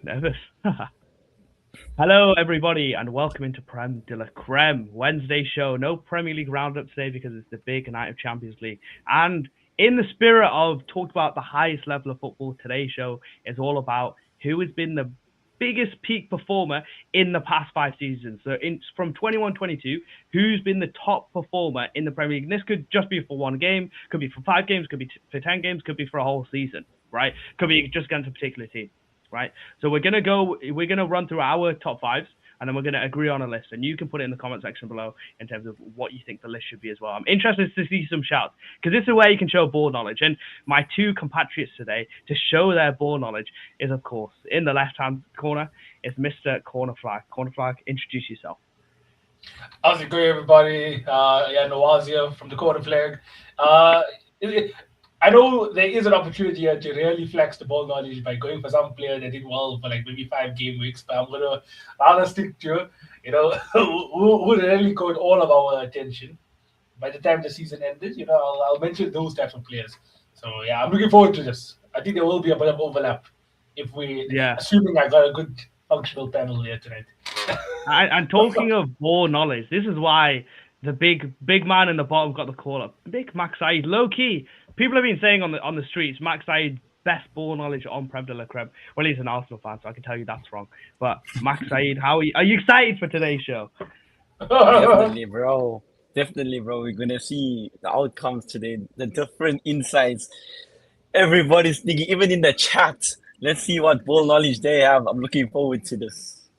Nervous. Hello, everybody, and welcome into Prem de la Creme Wednesday show. No Premier League roundup today because it's the big night of Champions League. And in the spirit of talked about the highest level of football, today's show is all about who has been the biggest peak performer in the past 5 seasons. So from 21-22, who's been the top performer in the Premier League? And this could just be for one game, could be for 5 games, could be for 10 games, could be for a whole season, right? Could be just against a particular team, right? So we're gonna run through our top fives, and then we're gonna agree on a list. And you can put it in the comment section below in terms of what you think the list should be as well. I'm interested to see some shouts because this is where you can show ball knowledge. And my two compatriots today to show their ball knowledge is, of course, in the left-hand corner is Mr. Cornerflag. Cornerflag, introduce yourself. How's it going, everybody? Nawaz here from the Corner Flag. Uh, I know there is an opportunity here to really flex the ball knowledge by going for some player that did well for like maybe 5 game weeks, but I'm gonna rather stick to who really caught all of our attention by the time the season ended. I'll mention those types of players. So yeah, I'm looking forward to this. I think there will be a bit of overlap if Yeah. assuming I got a good functional panel here tonight. And talking of ball knowledge, this is why the big man in the bottom got the call up. Big Max Said, low key. People have been saying on the streets, Max Said best ball knowledge on Prem de la Creme. Well, he's an Arsenal fan, so I can tell you that's wrong. But Max Said, are you excited for today's show? Definitely, bro. Definitely, bro. We're gonna see the outcomes today, the different insights. Everybody's thinking, even in the chat. Let's see what ball knowledge they have. I'm looking forward to this.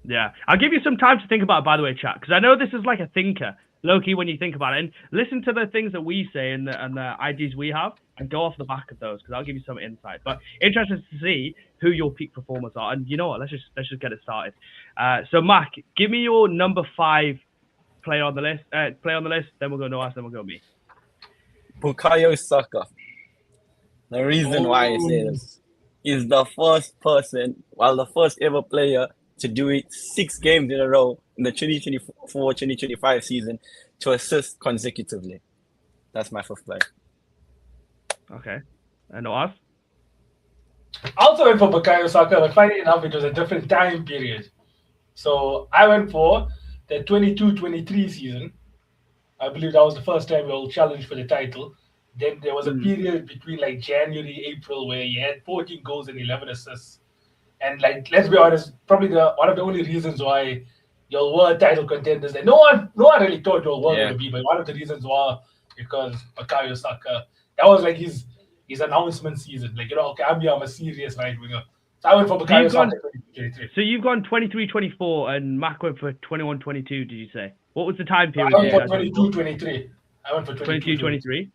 Yeah, I'll give you some time to think about it, by the way, chat, because I know this is like a thinker, low-key, when you think about it. And listen to the things that we say and the ideas we have and go off the back of those, because I'll give you some insight. But interested to see who your peak performers are. And you know what? Let's just get it started. So, Mac, give me your number 5 player on the list. Then we'll go Noah, then we'll go me. Bukayo Saka. The reason why I say this is the first ever player to do it 6 games in a row in the 2024-2025 season to assist consecutively. That's my 5th player. Okay. And Noah? I also went for Bukayo Saka, but funny enough, it was a different time period. So I went for the 22-23 season. I believe that was the first time we all challenged for the title. Then there was a period between like January, April where he had 14 goals and 11 assists. And like, let's be honest, probably one of the only reasons why y'all were title contenders. And no one really thought y'all were going to be, but one of the reasons why because Bukayo Saka, that was like his announcement season. Like, okay, I'm a serious right winger. So I went for Bukayo Saka 2023. So you've gone 23-24 and Mac went for 21-22, did you say? What was the time period? I went for 22-23. I went for 22-23.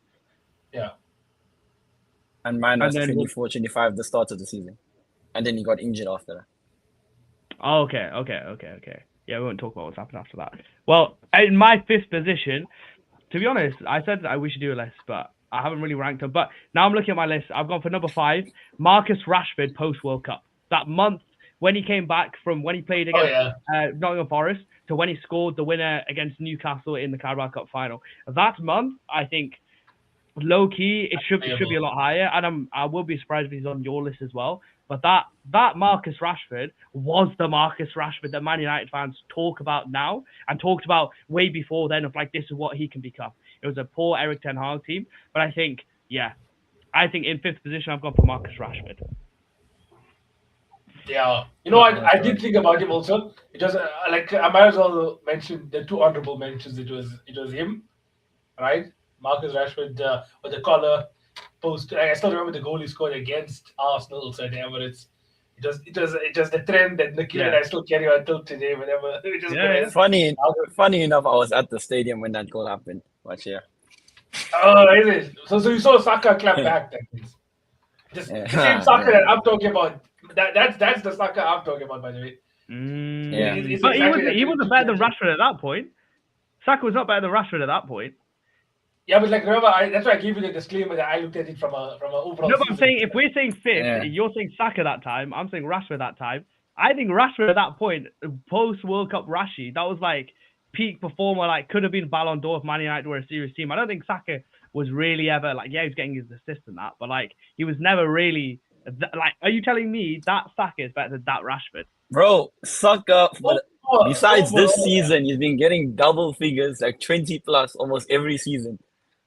Yeah. And mine was 24-25, the start of the season. And then he got injured after that. Oh, okay. Yeah, we won't talk about what's happened after that. Well, in my 5th position, to be honest, I said that we should do a list, but I haven't really ranked them. But now I'm looking at my list. I've gone for number 5, Marcus Rashford post-World Cup. That month when he came back from when he played against Nottingham Forest to when he scored the winner against Newcastle in the Carabao Cup final. That month, I think, low-key, it should be a lot higher. And I will be surprised if he's on your list as well. But that Marcus Rashford was the Marcus Rashford that Man United fans talk about now and talked about way before then of like, this is what he can become. It was a poor Eric Ten Hag team. But I think in 5th position, I've gone for Marcus Rashford. Yeah. You know what? I did think about him also. It was like, I might as well mention the 2 honorable mentions. It was him, right? Marcus Rashford with the collar post. I still remember the goal he scored against Arsenal at the Emirates. It was the trend that Nikhil and I still carry on until today. Whenever Funny enough, I was at the stadium when that goal happened. But yeah. Oh, is it? So you saw Saka clap back then? The same Saka that I'm talking about. That's the Saka I'm talking about, by the way. Yeah. But he wasn't better than Rashford at that point. Saka was not better than Rashford at that point. Yeah, but like remember, that's why I gave you the disclaimer that I looked at it from a overall. No, but I'm saying if we're saying 5th, you're saying Saka that time. I'm saying Rashford that time. I think Rashford at that point, post World Cup Rashi, that was like peak performer. Like could have been Ballon d'Or if Man United were a serious team. I don't think Saka was really ever like he was getting his assist and that, but like he was never really Like, are you telling me that Saka is better than that Rashford? Bro, Saka, besides this Overall, season, he's been getting double figures, like 20 plus almost every season.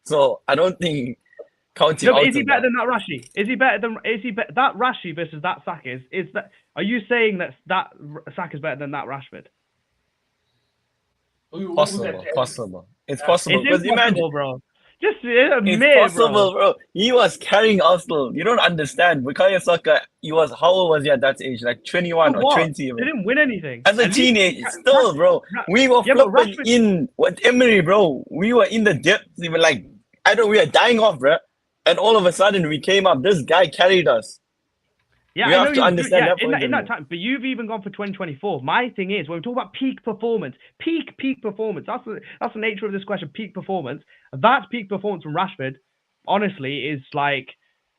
So I don't think count him No, but out is he of better that. than that Rashi? Is he better than that Rashi versus that Saka? Is that? Are you saying that Saka is better than that Rashford? Possible. It's possible It's because imagine. impossible, bro. Just It's admit, possible, bro. bro. He was carrying Arsenal. You don't understand. Bukayo Saka, he was, how old was he at that age? Like 21 So or what? 20, They bro. didn't win anything. As a At least teenager, still, bro. We were yeah, but flopping Rashford. in with Emery, bro. We were in the depths. We were like, we were dying off, bro. And all of a sudden, we came up. This guy carried us. Yeah, We I know have to he was good. understand Yeah, that point in of that view. time. But you've even gone for 2024. My thing is, when we talk about peak performance, peak performance. That's the nature of this question. Peak performance. That peak performance from Rashford, honestly, is like,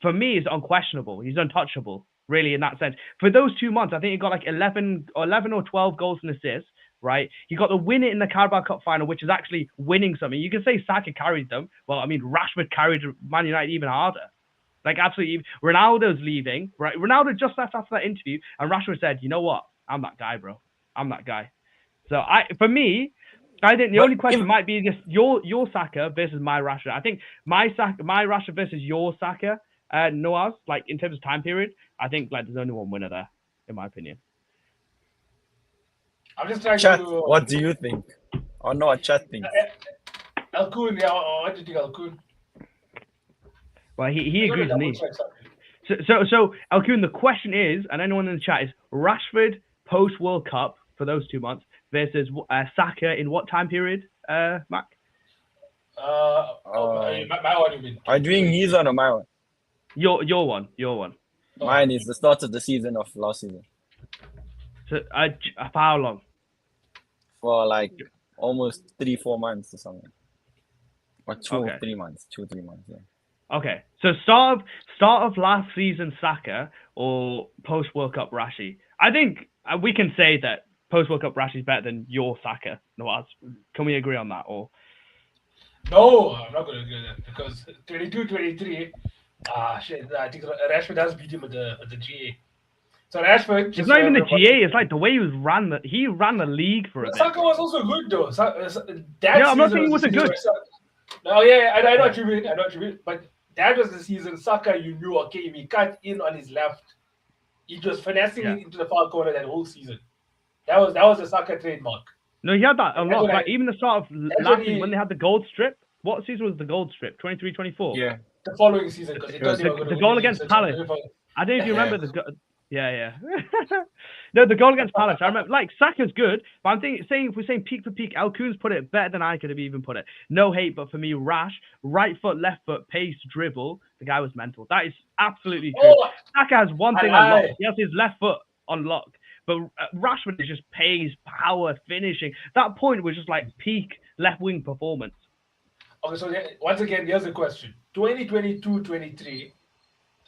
for me, is unquestionable. He's untouchable, really, in that sense. For those 2 months, I think he got like 11 or 12 goals and assists. Right, he got the win in the Carabao Cup final, which is actually winning something. You can say Saka carried them. Well, I mean, Rashford carried Man United even harder. Like, absolutely. Ronaldo's leaving, right? Ronaldo just left after that interview, and Rashford said, "You know what? I'm that guy, bro. I'm that guy." So for me, I think the only question might be just your Saka versus my Rashford. I think my Rashford versus your Saka, Noah's, like in terms of time period, I think like there's only one winner there, in my opinion. I'm just trying Chat, to. what do you think? Or no, chat thinks. Alkun, yeah, what do you think, Alkun? Well, he agrees with me. So Alkun, the question is, and anyone in the chat is, Rashford post World Cup for those 2 months versus Saka in what time period, Mac? My one, you mean? Are you doing his one or my one? Your one. Mine is the start of the season of last season. So for how long? For like almost 3-4 months or something. Or 2 or 3 months. 2-3 months, yeah. Okay, so start of last season Saka or post World Cup Rashi. I think we can say that post World Cup Rashi is better than your Saka. No, can we agree on that? Or no, I'm not going to agree with that because 22-23. Shit, I think Rashford has beat him with the GA. So Rashford, it's not even the GA. It's like the way he ran the league for a bit. Saka was also good though. I'm not saying he wasn't good. No, yeah, I know what you mean. But that was the season Saka, you knew, okay, if he cut in on his left, he was finessing into the far corner that whole season. That was the Saka trademark. No, he had that a lot. Like, even the start of last season when they had the gold strip. What season was the gold strip? 23-24? Yeah. The following season. The goal against Palace. I don't know if you remember the Yeah. No, the goal against Palace. I remember, like, Saka's good, but I'm saying if we're saying peak for peak, Alcun's put it better than I could have even put it. No hate, but for me, Rash, right foot, left foot, pace, dribble, the guy was mental. That is absolutely true. Saka has one thing on lock. He has his left foot on lock. But Rashford is just pace, power, finishing. That point was just like peak left wing performance. Okay, so once again, here's the question. 2022-23,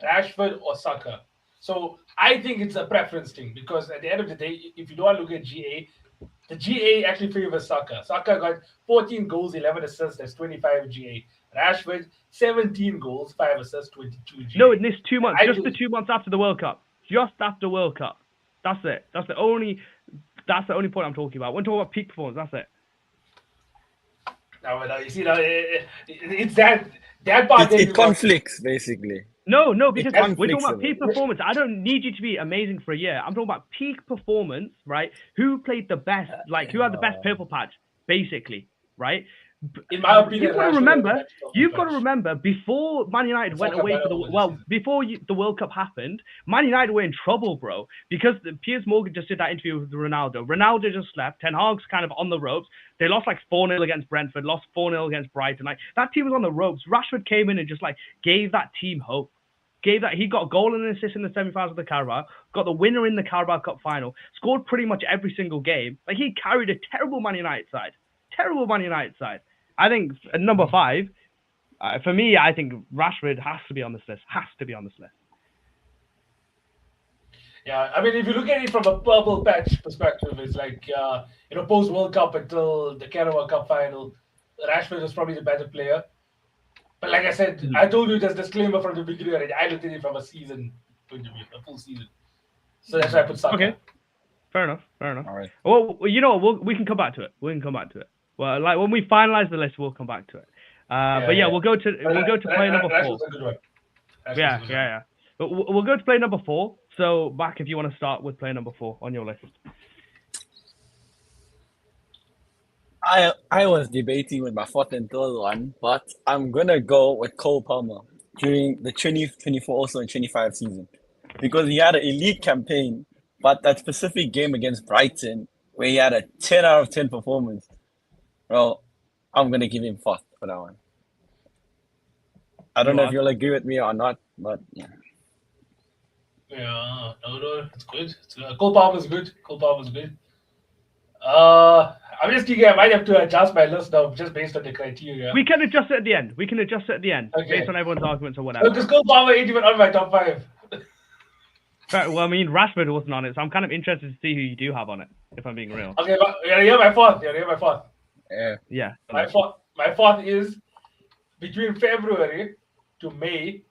Rashford or Saka? So I think it's a preference thing because at the end of the day, if you don't look at GA, the GA actually favors Saka. Saka got 14 goals, 11 assists, that's 25 GA. Rashford, 17 goals, 5 assists, 22 GA. No, in this 2 months, just the 2 months after the World Cup. Just after World Cup. That's it. That's the only point I'm talking about. When talking about peak performance, that's it. Now, you see, it's that part. It conflicts, basically. No, because we're talking about peak performance. I don't need you to be amazing for a year. I'm talking about peak performance, right? Who played the best? Like, who had the best purple patch, basically, right? In my opinion, you've got to remember before Man United went away for before the World Cup happened, Man United were in trouble, bro, because Piers Morgan just did that interview with Ronaldo. Ronaldo just left. Ten Hag's kind of on the ropes. They lost like 4-0 against Brentford, lost 4-0 against Brighton. Like, that team was on the ropes. Rashford came in and just like gave that team hope. He got a goal and an assist in the semi-finals of the Carabao, got the winner in the Carabao Cup final, scored pretty much every single game. Like, he carried a terrible Man United side. I think at number 5, for me, I think Rashford has to be on this list. Yeah, I mean, if you look at it from a purple patch perspective, it's like, post World Cup until the Carabao Cup final, Rashford was probably the better player. But like I said, I told you this disclaimer from the beginning. I looked at it from a season point of view, a full season. So that's why I put Saka. Okay. Fair enough. All right. Well, you know what? We can come back to it. Well, like when we finalize the list, we'll come back to it. But yeah, we'll go to play number 4. Rashford's a good one. Yeah. But we'll go to play number 4. So, Mac, if you want to start with play number 4 on your list. I was debating with my fourth and third one, but I'm gonna go with Cole Palmer during the 2024 also and 25 season because he had an elite campaign, but that specific game against Brighton where he had a 10 out of 10 performance, well, I'm gonna give him fourth for that one. I don't know if you'll agree with me or not, but yeah. Yeah, no, it's good. Cole Palmer's good. I'm just thinking I might have to adjust my list now just based on the criteria. We can adjust it at the end. Okay. Based on everyone's arguments or whatever. Because Cole Palmer ain't even on my top 5. Right, well, I mean, Rashford wasn't on it, so I'm kind of interested to see who you do have on it, if I'm being real. Okay, but you're my fourth. Yeah. My fourth is between February to May.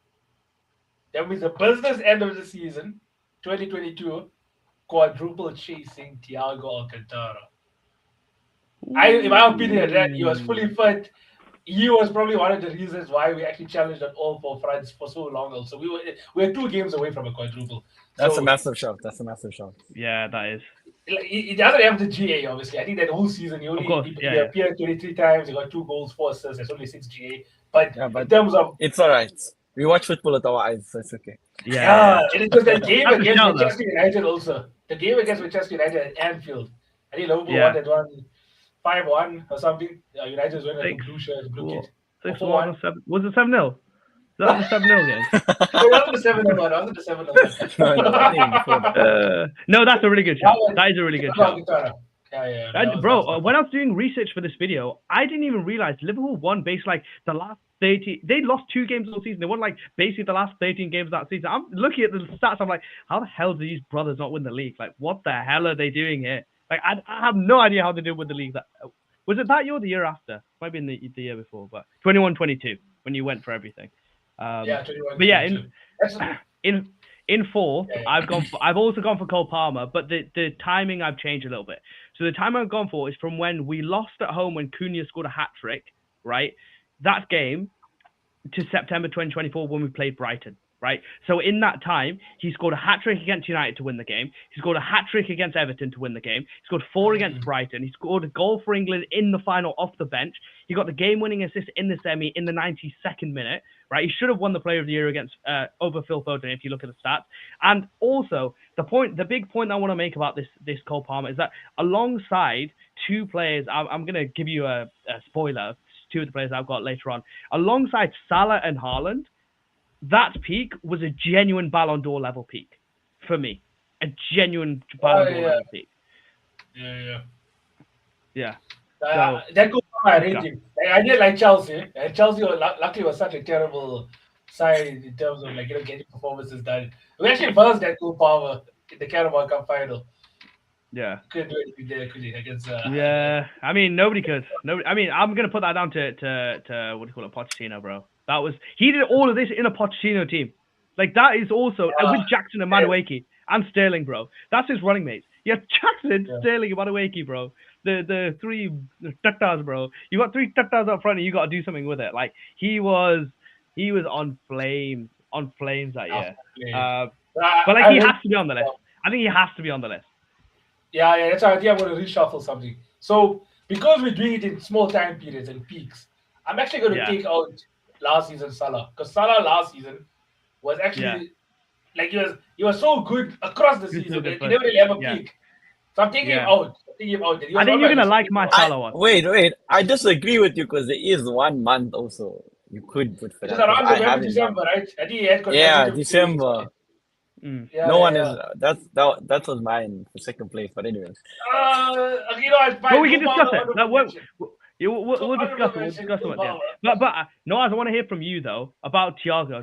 That means the business end of the season, 2022, quadruple chasing Thiago Alcantara. In my opinion, that he was fully fit. He was probably one of the reasons why we actually challenged on all 4 fronts for so long. Also, we were 2 games away from a quadruple. That's a massive shock. Yeah, that is. He doesn't have the GA, obviously. I think that whole season he appeared 23 times. He got 2 goals, 4 assists. There's only 6 GA. But in terms of it's all right. We watch football with our eyes, so it's okay. Yeah. It was the game against Manchester United also. The game against Manchester United at Anfield. I think Liverpool won that one 5-1 or something. United won at the blue kit. 6-1 or 7. Was it 7-0? That was a 7-0 game. It wasn't the 7-0 one. No, that's a really good shot. That is a really good shot. Yeah. Bro, when I was doing research for this video, I didn't even realize Liverpool won basically like the last 30. They lost 2 games all season. They won like basically the last 13 games of that season. I'm looking at the stats. I'm like, how the hell do these brothers not win the league? Like, what the hell are they doing here? Like, I have no idea how they did win the league. Was it that year or the year after? Might be in the year before, but 21-22 when you went for everything. 21. But yeah, in fourth, I've also gone for Cole Palmer, but the timing I've changed a little bit. So the time I've gone for is from when we lost at home when Cunha scored a hat trick, right? That game to September 2024 when we played Brighton, right? So in that time, he scored a hat trick against United to win the game. He scored a hat trick against Everton to win the game. He scored 4 against Brighton. He scored a goal for England in the final off the bench. He got the game-winning assist in the semi in the 92nd minute, right? He should have won the Player of the Year against over Phil Foden if you look at the stats. And also, the big point I want to make about this Cole Palmer is that alongside 2 players, I'm going to give you a spoiler, 2 of the players I've got later on, alongside Salah and Haaland, that peak was a genuine Ballon d'Or level peak for me. A genuine Ballon d'Or level peak. Yeah. That goes on my rating. I did like Chelsea. And Chelsea luckily was such a terrible side in terms of getting performances done. We actually versed that Cole Palmer in the Carabao Cup final. Yeah. Couldn't do anything there, could he? Yeah. I mean, nobody could. I mean, I'm gonna put that down to what do you call it, Pochettino, bro. He did all of this in a Pochettino team. Like that is also with Jackson and Madueke and Sterling, bro. That's his running mates. You have Jackson, Sterling, and Madueke, bro. The 3 tatas, bro. You got 3 tatas up front, and you got to do something with it. Like he was on flames that year. But like he has to be on the list. I think he has to be on the list. Yeah, that's why I think I'm going to reshuffle something. So because we're doing it in small time periods and peaks, I'm actually going to take out last season Salah, because Salah last season was actually he was so good across the season that he never really have a peak. So I'm taking him out. I think you're gonna like my Salah one. Wait. I disagree with you because there is 1 month also you could put for that. It's around November, December, right? I think he had December. Yeah, no one is. That was mine for second place. But anyways. Well, we can discuss it. We'll discuss it. But no, I want to hear from you though about Thiago.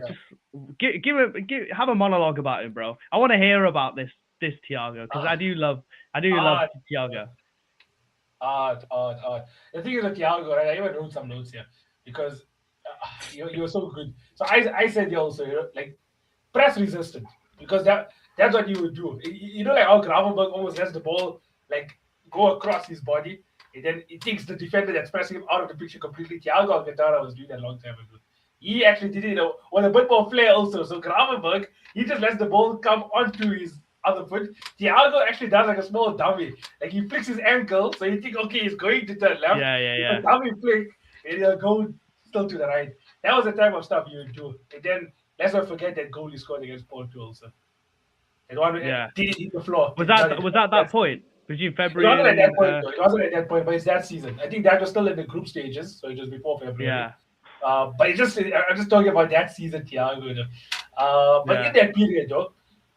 Just have a monologue about him, bro. I want to hear about this Thiago because I do love Thiago. The thing is with Thiago, right? I even wrote some notes here because you were so good. So I said you also, press resistant. because that's what you would do. You know, like how Gravenberg almost lets the ball like go across his body, and then he thinks the defender that's pressing him out of the picture completely. Thiago Alcantara was doing that a long time ago. He actually did it with a bit more flair also. So Gravenberg, he just lets the ball come onto his other foot. Thiago actually does like a small dummy. Like he flicks his ankle, so you think, okay, he's going to turn left. Yeah. A dummy flick, and he'll go still to the right. That was the type of stuff you would do. And then let's not forget that goal he scored against Porto also. And one Yeah. did it hit the floor. Was that point between It February wasn't at that and point. Though. It wasn't at that point, but it's that season. I think that was still in the group stages, so it was before February. yeah. But I'm just talking about that season, Thiago. But in that period, though,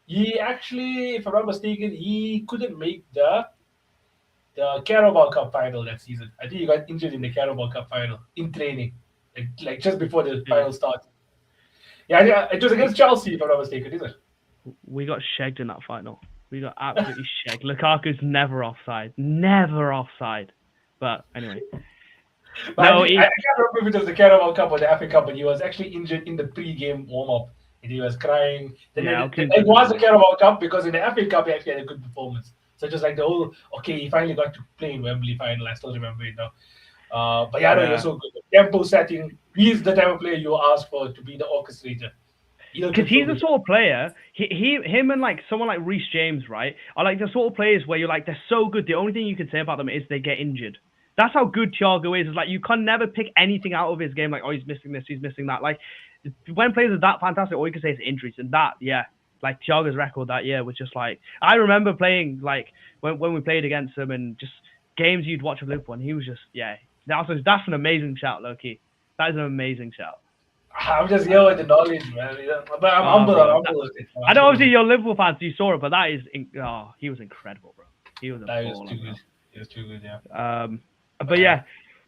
he actually, if I'm not mistaken, he couldn't make the Carabao Cup final that season. I think he got injured in the Carabao Cup final in training, like just before the final started. Yeah, it was against Chelsea, if I'm not mistaken, is it? We got shagged in that final. We got absolutely shagged. Lukaku's never offside. Never offside. But anyway. But I can't remember if it was the Carabao Cup or the FA Cup, but he was actually injured in the pre-game warm-up. And he was crying. It was the Carabao Cup because in the FA Cup he actually had a good performance. So just like the whole, okay, he finally got to play in Wembley final. I still remember it now. But yeah, no, he was so good. Tempo setting. He's the type of player you ask for to be the orchestrator. Because he's the sort of player, him and like someone like Reece James, right, are like the sort of players where you're like, they're so good. The only thing you can say about them is they get injured. That's how good Thiago is. It's like you can never pick anything out of his game. Like, oh, he's missing this, he's missing that. Like, when players are that fantastic, all you can say is injuries. And that, yeah, like Thiago's record that year was just like, I remember playing like when we played against him and just games you'd watch of Liverpool, and he was just, yeah, that's an amazing shout, Loki. That is an amazing shout. I'm just here with the knowledge, man. But I'm humble. I'm humble with it. I know obviously you're Liverpool fans, so you saw it, but that is, he was incredible, bro. He was too good. He was too good, yeah. But yeah,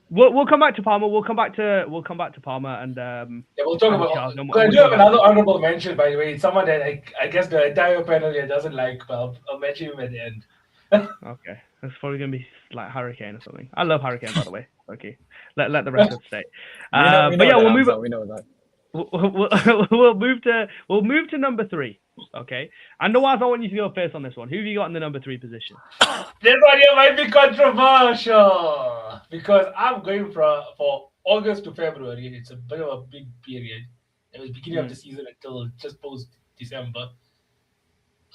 we'll come back to Palmer. We'll come back to Palmer, and we'll talk about. I do have another honorable mention, by the way. It's someone that I guess the entire panel here doesn't like, but I'll mention him at the end. Okay, that's probably gonna be like Hurricane or something. I love Hurricane, by the way. Okay, let the record stay. But yeah, we'll move. We know that. We'll move to number 3. Okay, and Nawaz, I want you to go first on this one. Who have you got in the number 3 position? This one here might be controversial because I'm going for August to February. It's a bit of a big period. It was beginning of the season until just post December.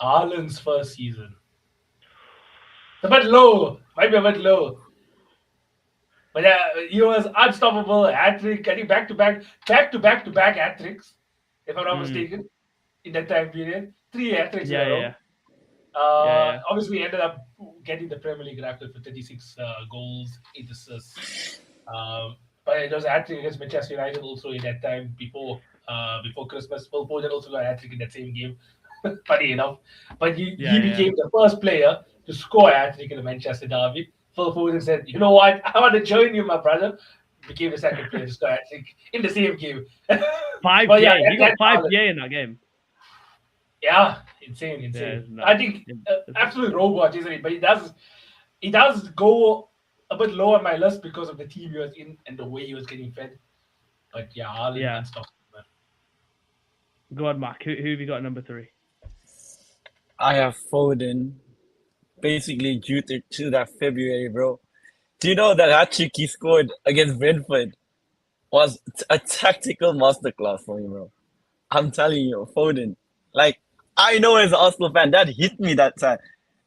Haaland's first season. It's a bit low. Might be a bit low. But yeah, he was unstoppable. Hat-trick, I think back-to-back hat-tricks, if I'm not mistaken, in that time period. 3 hat-tricks in a row. Yeah. Obviously, he ended up getting the Premier League record for 36 goals, 8 assists. But it was a hat-trick against Manchester United also in that time before Christmas. Phil Foden also got a hat-trick in that same game, funny enough. But he became the first player to score a hat-trick in the Manchester derby. Phil Foden said, you know what, I want to join you, my brother. Became the second player to score a hat-trick in the same game. 5 PA. He got 5 PA in that game. Yeah, insane. Yeah, I think absolute robot, isn't he? But he does go a bit low on my list because of the team he was in and the way he was getting fed. But yeah, Haaland and stuff. Go on, Mark. Who have you got at number 3? I have Foden. Basically, due to that February, bro. Do you know that hat-trick he scored against Brentford was a tactical masterclass for me, bro? I'm telling you, Foden. Like, I know as an Arsenal fan, that hit me that time.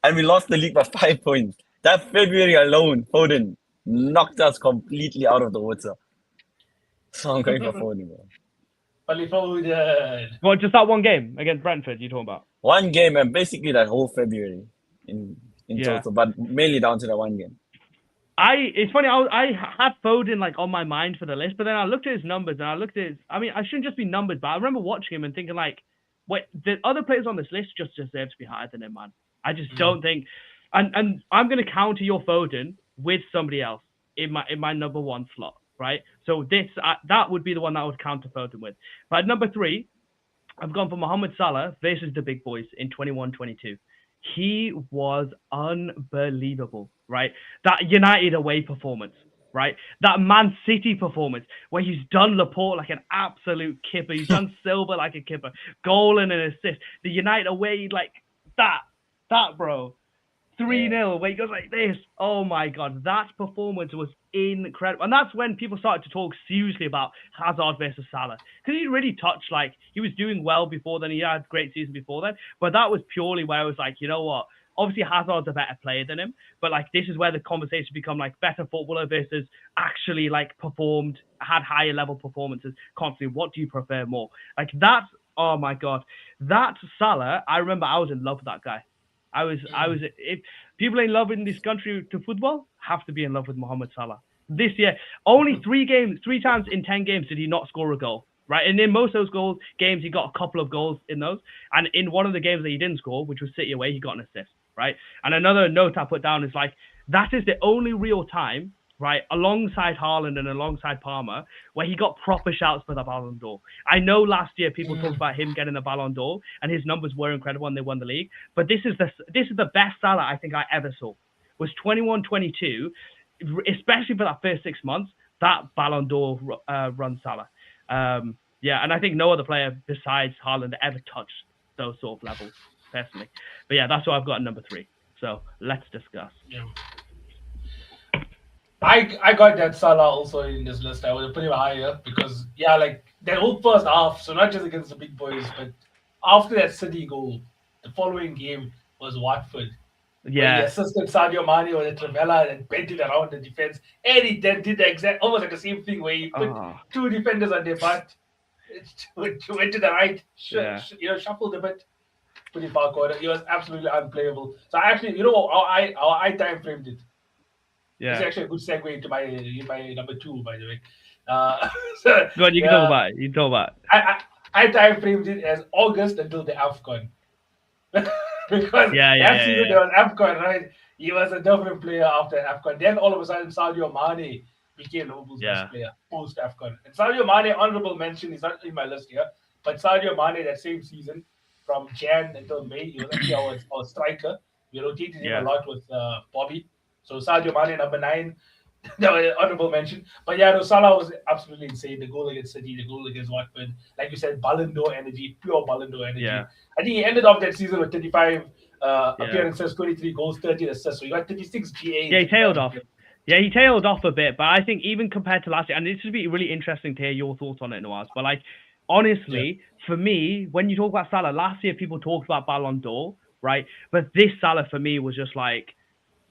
And we lost the league by 5 points. That February alone, Foden knocked us completely out of the water. So I'm going for Foden, bro. Only Foden. Well, just that one game against Brentford you're talking about? One game and basically that whole February in total, but mainly down to that one game. It's funny, I had Foden like on my mind for the list, but then I looked at his numbers and I looked at I shouldn't just be numbers, but I remember watching him and thinking like, wait, the other players on this list just deserve to be higher than him, man. I just don't think, and I'm going to counter your Foden with somebody else in my number 1 slot, right? So that would be the one that I would counter Foden with. But at number 3, I've gone for Mohamed Salah versus the big boys in 21-22. He was unbelievable, right? That United away performance, right? That Man City performance where he's done Laporte like an absolute kipper. He's done Silva like a kipper. Goal and an assist. The United away, like that, bro. 3-0, where he goes like this. Oh my God, that performance was incredible. And that's when people started to talk seriously about Hazard versus Salah. Because he really touched, like, he was doing well before then. He had a great season before then. But that was purely where I was like, you know what? Obviously, Hazard's a better player than him. But, like, this is where the conversation become, like, better footballer versus actually, like, performed, had higher level performances constantly. What do you prefer more? Like, that's, oh my God. That Salah, I remember I was in love with that guy. If people in love in this country to football, have to be in love with Mohamed Salah. This year, only 3 times in 10 games did he not score a goal, right? And in most of those games, he got a couple of goals in those. And in one of the games that he didn't score, which was City away, he got an assist, right? And another note I put down is like, that is the only real time, right, alongside Haaland and alongside Palmer, where he got proper shouts for the Ballon d'Or. I know last year people talked about him getting the Ballon d'Or, and his numbers were incredible and they won the league. But this is the best Salah I think I ever saw. Was 21-22, especially for that first 6 months, that Ballon d'Or run Salah. Yeah, and I think no other player besides Haaland ever touched those sort of levels, personally. But yeah, that's what I've got at number 3. So let's discuss. Yeah. I got that Salah also in this list. I would have put him higher because, yeah, like that whole first half, so not just against the big boys, but after that City goal, the following game was Watford. Yeah. He assisted Sadio Mane with a Trivela and bent it around the defense. And he then did the exact, almost like the same thing where he put 2 defenders on their butt, went to the right, shuffled a bit, put it back order. He was absolutely unplayable. So actually, you know how I time framed it. Yeah. It's actually a good segue into my number 2, by the way. So, go on, you can talk about it. You can talk about it. I time framed it as August until the AFCON. Because that season there was AFCON, right? He was a different player after AFCON. Then all of a sudden, Sadio Mane became Liverpool's best player post AFCON. And Sadio Mane, honorable mention, is not in my list here. But Sadio Mane, that same season, from Jan until May, he was actually our striker. We rotated him a lot with Bobby. So Sadio Mane, number 9, that was an honorable mention. But yeah, no, Salah was absolutely insane. The goal against City, the goal against Watford. Like you said, Ballon d'Or energy, pure Ballon d'Or energy. Yeah. I think he ended off that season with 35 appearances, 23 goals, 30 assists. So he got 36 GAs. Yeah, he tailed off. Yeah, he tailed off a bit. But I think even compared to last year, and this would be really interesting to hear your thoughts on it, Nawaz. But like, honestly, for me, when you talk about Salah, last year people talked about Ballon d'Or, right? But this Salah for me was just like,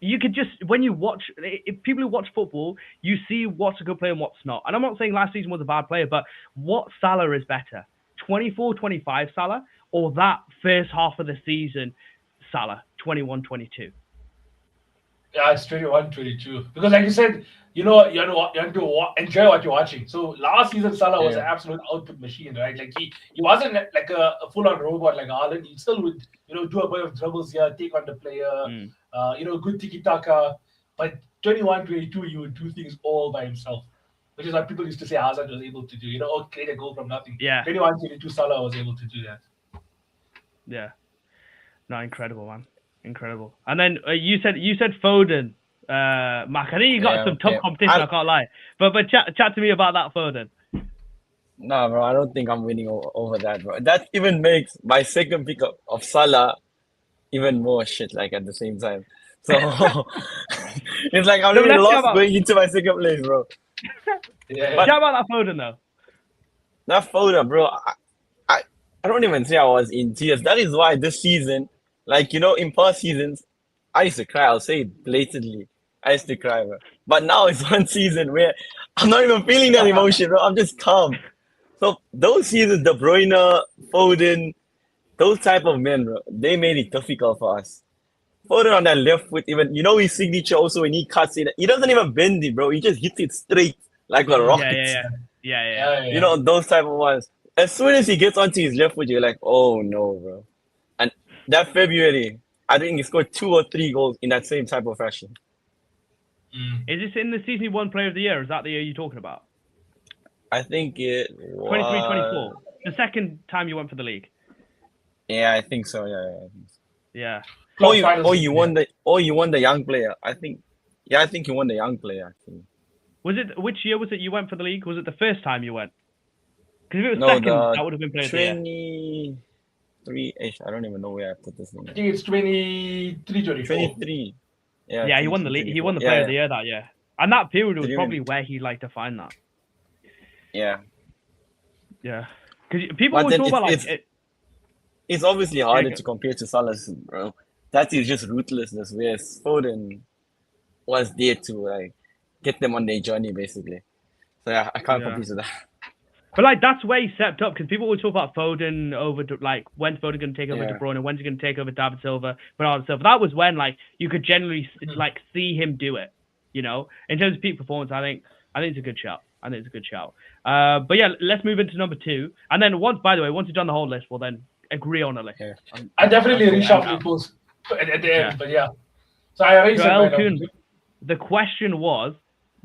you could just, when you watch, if people who watch football, you see what's a good player and what's not. And I'm not saying last season was a bad player, but what Salah is better? 24-25 Salah or that first half of the season Salah, 21-22? Yeah, it's 21-22. Because like you said, you have to enjoy what you're watching. So last season, Salah was an absolute output machine, right? Like he wasn't like a full-on robot like Haaland. He still would, do a bit of dribbles here, take on the player, good tiki-taka. But 21-22, he would do things all by himself, which is what people used to say Hazard was able to do. Create a goal from nothing. Yeah. 21-22, Salah was able to do that. Yeah. No, incredible, man. Incredible. And then you said Foden, Mac. I think you got some tough competition, I can't lie. But chat to me about that Foden. No, bro, I don't think I'm winning over that, bro. That even makes my second pick of Salah even more shit, like, at the same time. So, it's like I'm really lost going into my second place, bro. Chat about that Foden, though. That Foden, bro, I don't even say I was in tears. That is why this season, like, in past seasons, I used to cry. I'll say it blatantly. I used to cry, bro. But now it's one season where I'm not even feeling that emotion, bro. I'm just calm. So those seasons, De Bruyne, Foden, those type of men, bro, they made it difficult for us. Foden on that left foot, even, his signature also when he cuts it, he doesn't even bend it, bro. He just hits it straight like a rocket. Yeah. Those type of ones. As soon as he gets onto his left foot, you're like, oh no, bro. And that February, I think he scored 2 or 3 goals in that same type of fashion. Is this in the season he won Player of the Year? Is that the year you're talking about? I think it was 23-24. The second time you went for the league. Yeah, I think so. Yeah. You won the young player. I think you won the young player actually. Which year was it you went for the league? Was it the first time you went? Because if it was No, second, the that would have been player of the year. 23-ish. I don't even know where I put this thing. I think it's 23, 24. 23. Yeah, he won the league. He won the 24. player of the year that year, and that period was Did he probably win? where he like defined that. Yeah. Yeah, because people But always then talk about like it's obviously harder go- to compare to Salah's, bro. That is just ruthlessness. Whereas Foden was there to like get them on their journey, basically. So yeah, I can't Yeah. compete with that. But like that's where he stepped up because people always talk about Foden over like when's Foden going to take over Yeah. De Bruyne, when's he going to take over David Silva, Bernardo Silva. That was when like you could generally like see him do it. You know, in terms of peak performance, I think it's a good shout. But yeah, let's move into number 2, and then once you've done the whole list, we'll then agree on a list. Yeah. I definitely That's cool. reshuffle it post at the end, Yeah. but yeah. So I already So said my El Kun, number 2. the question was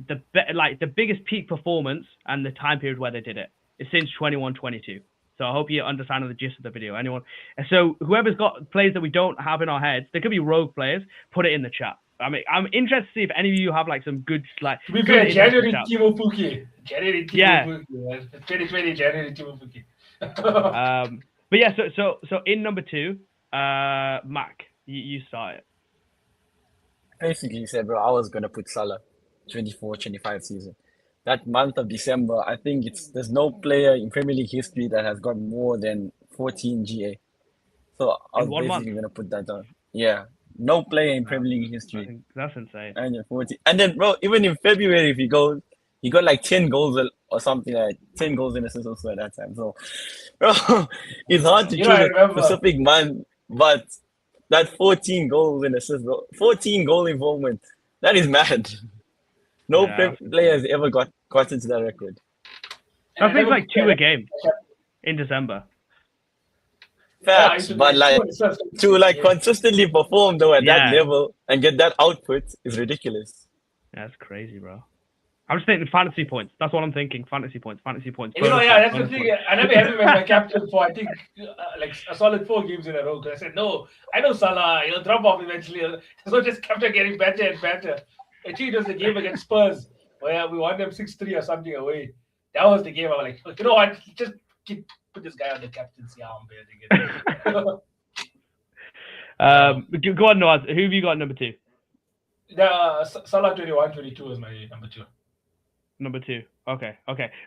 the biggest peak performance and the time period where they did it is since 21-22. So I hope you understand the gist of the video. Anyone? And so whoever's got players that we don't have in our heads, they could be rogue players. Put it in the chat. I mean, I'm interested to see if any of you have like some good like. To be fair, good January interesting Timo Pukki. January Timo Yeah. Pukki. 2020 January Timo Pukki. shouts. But yeah, so in number 2, Mac, you start it. Basically, he said, bro, I was gonna put Salah 24-25 season. That month of December, I think there's no player in Premier League history that has got more than 14 GA. So I In was one basically month? gonna put that down. Yeah. No player in Premier League I history. think that's insane. And 40. And then, bro, even in February, if he goes, he got like 10 goals or something like 10 goals in assists also at that time. So, bro, it's hard to You know, I choose a remember. specific month, but that 14 goals in assists, bro, 14 goal involvement, that is mad. No Yeah. player has ever gotten to that record. I think it's like 2 a game in December. Facts, but like to like consistently perform though at that Yeah. level and get that output is ridiculous. That's crazy, bro. I'm just thinking fantasy points. That's what I'm thinking. Fantasy points. You know, bonus yeah, points, that's the bonus thing. points. I never had him as my captain for I think like a solid 4 games in a row. Because I said, no, I know Salah, he'll drop off eventually. So just kept on getting better and better. Actually, it was the game against Spurs where we won them 6-3 or something away. That was the game. I was like, you know what? Just put this guy on the captaincy armband again. Go on, Noaz. Who have you got number 2? Salah 21-22 is my number 2. Number 2. Okay.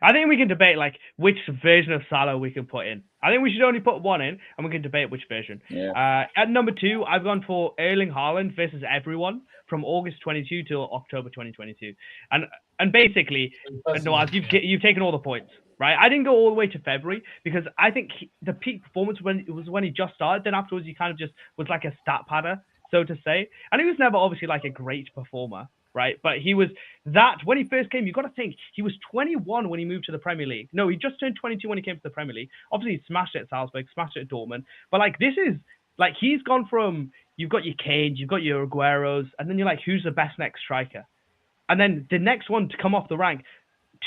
I think we can debate like which version of Salah we can put in. I think we should only put one in, and we can debate which version. Yeah. At number 2, I've gone for Erling Haaland versus everyone from August 22 till October 2022, and basically, Noaz, you've taken all the points. Right, I didn't go all the way to February because I think the peak performance was when he just started. Then afterwards, he kind of just was like a stat padder, so to say. And he was never obviously like a great performer, right? But he was that when he first came. You got to think he was 21 when he moved to the Premier League. No, he just turned 22 when he came to the Premier League. Obviously, he smashed it at Salzburg, smashed it at Dortmund. But like this is like he's gone from you've got your Kanes, you've got your Agueros, and then you're like, who's the best next striker? And then the next one to come off the rank.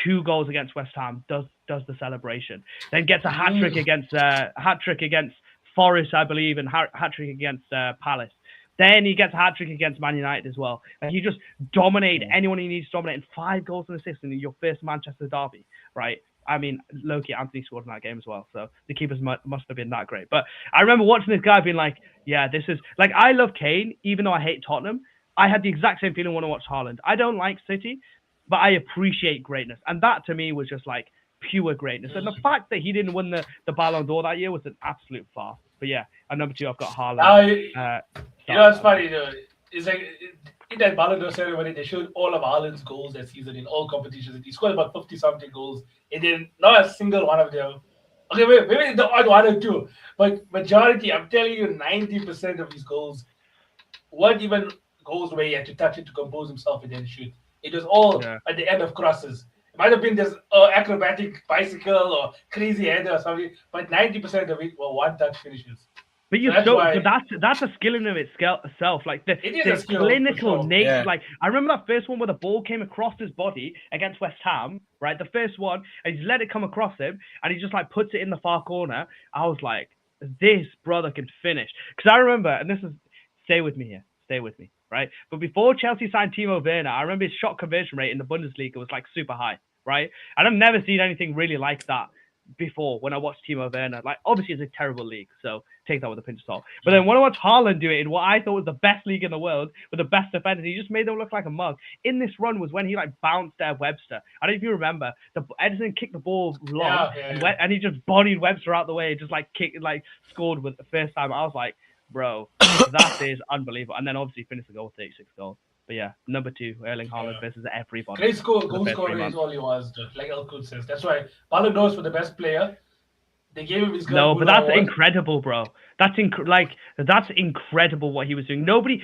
2 goals against West Ham, does the celebration, then gets a hat trick against Forest, I believe, and hat trick against Palace. Then he gets a hat trick against Man United as well. And he just dominated anyone he needs to dominate, and 5 goals and assists in your first Manchester derby, right? I mean, Loki Anthony scored in that game as well, so the keepers must have been that great. But I remember watching this guy being like, yeah, this is like I love Kane, even though I hate Tottenham. I had the exact same feeling when I watched Haaland. I don't like City, but I appreciate greatness. And that, to me, was just, like, pure greatness. And the fact that he didn't win the Ballon d'Or that year was an absolute farce. But, yeah, at number 2, I've got Haaland. You know what's funny, though? It's like, in that Ballon d'Or ceremony, they showed all of Haaland's goals that season in all competitions. He scored about 50-something goals. And then not a single one of them. Okay, maybe the odd 1 or 2. But majority, I'm telling you, 90% of his goals weren't even goals where he had to touch it to compose himself and then shoot. It was all at the end of crosses. It might have been this acrobatic bicycle or crazy header or something, but 90% of it were one-touch finishes. But that's a skill in of itself. Like the clinical nature. Yeah. Like I remember that first one where the ball came across his body against West Ham, right? The first one, and he's let it come across him, and he just like puts it in the far corner. I was like, this brother can finish. Because I remember, and this is, stay with me here. right? But before Chelsea signed Timo Werner, I remember his shot conversion rate in the Bundesliga was like super high, right? And I've never seen anything really like that before when I watched Timo Werner. Like, obviously, it's a terrible league, so take that with a pinch of salt. But then when I watched Haaland do it in what I thought was the best league in the world with the best defenders, he just made them look like a mug. In this run was when he like bounced Webster. I don't know if you remember. Edison kicked the ball long, and he just bodied Webster out the way, just like scored with the first time. I was like, bro, that is unbelievable. And then obviously finished the goal with 36 goals. But yeah, number 2, Erling Haaland versus everybody. Great goal scorer is all he was, dude. Like Elkud says. That's why Ballon d'Or for the best player. They gave him his No, but that's incredible, bro. That's incredible what he was doing. Nobody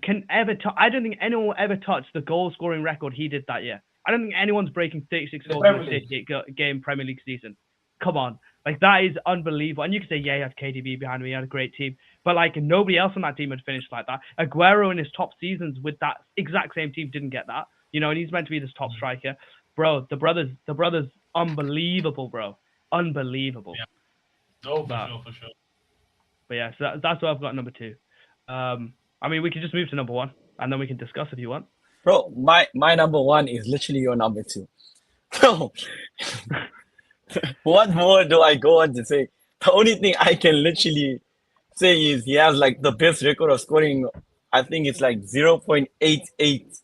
can ever I don't think anyone will ever touch the goal scoring record he did that year. I don't think anyone's breaking 36 goals in a 38-game Premier League season. Come on. Like, that is unbelievable. And you could say, yeah, he had KDB behind me, he had a great team. But, like, nobody else on that team had finished like that. Aguero in his top seasons with that exact same team didn't get that. You know, and he's meant to be this top striker. Bro, the brothers, unbelievable, bro. Unbelievable. Yeah. Oh, for sure. But, yeah, so that's what I've got number 2. I mean, we can just move to number 1, and then we can discuss if you want. Bro, my number 1 is literally your number 2. Bro, what more do I go on to say? The only thing I can literally say is he has like the best record of scoring. I think it's like 0.88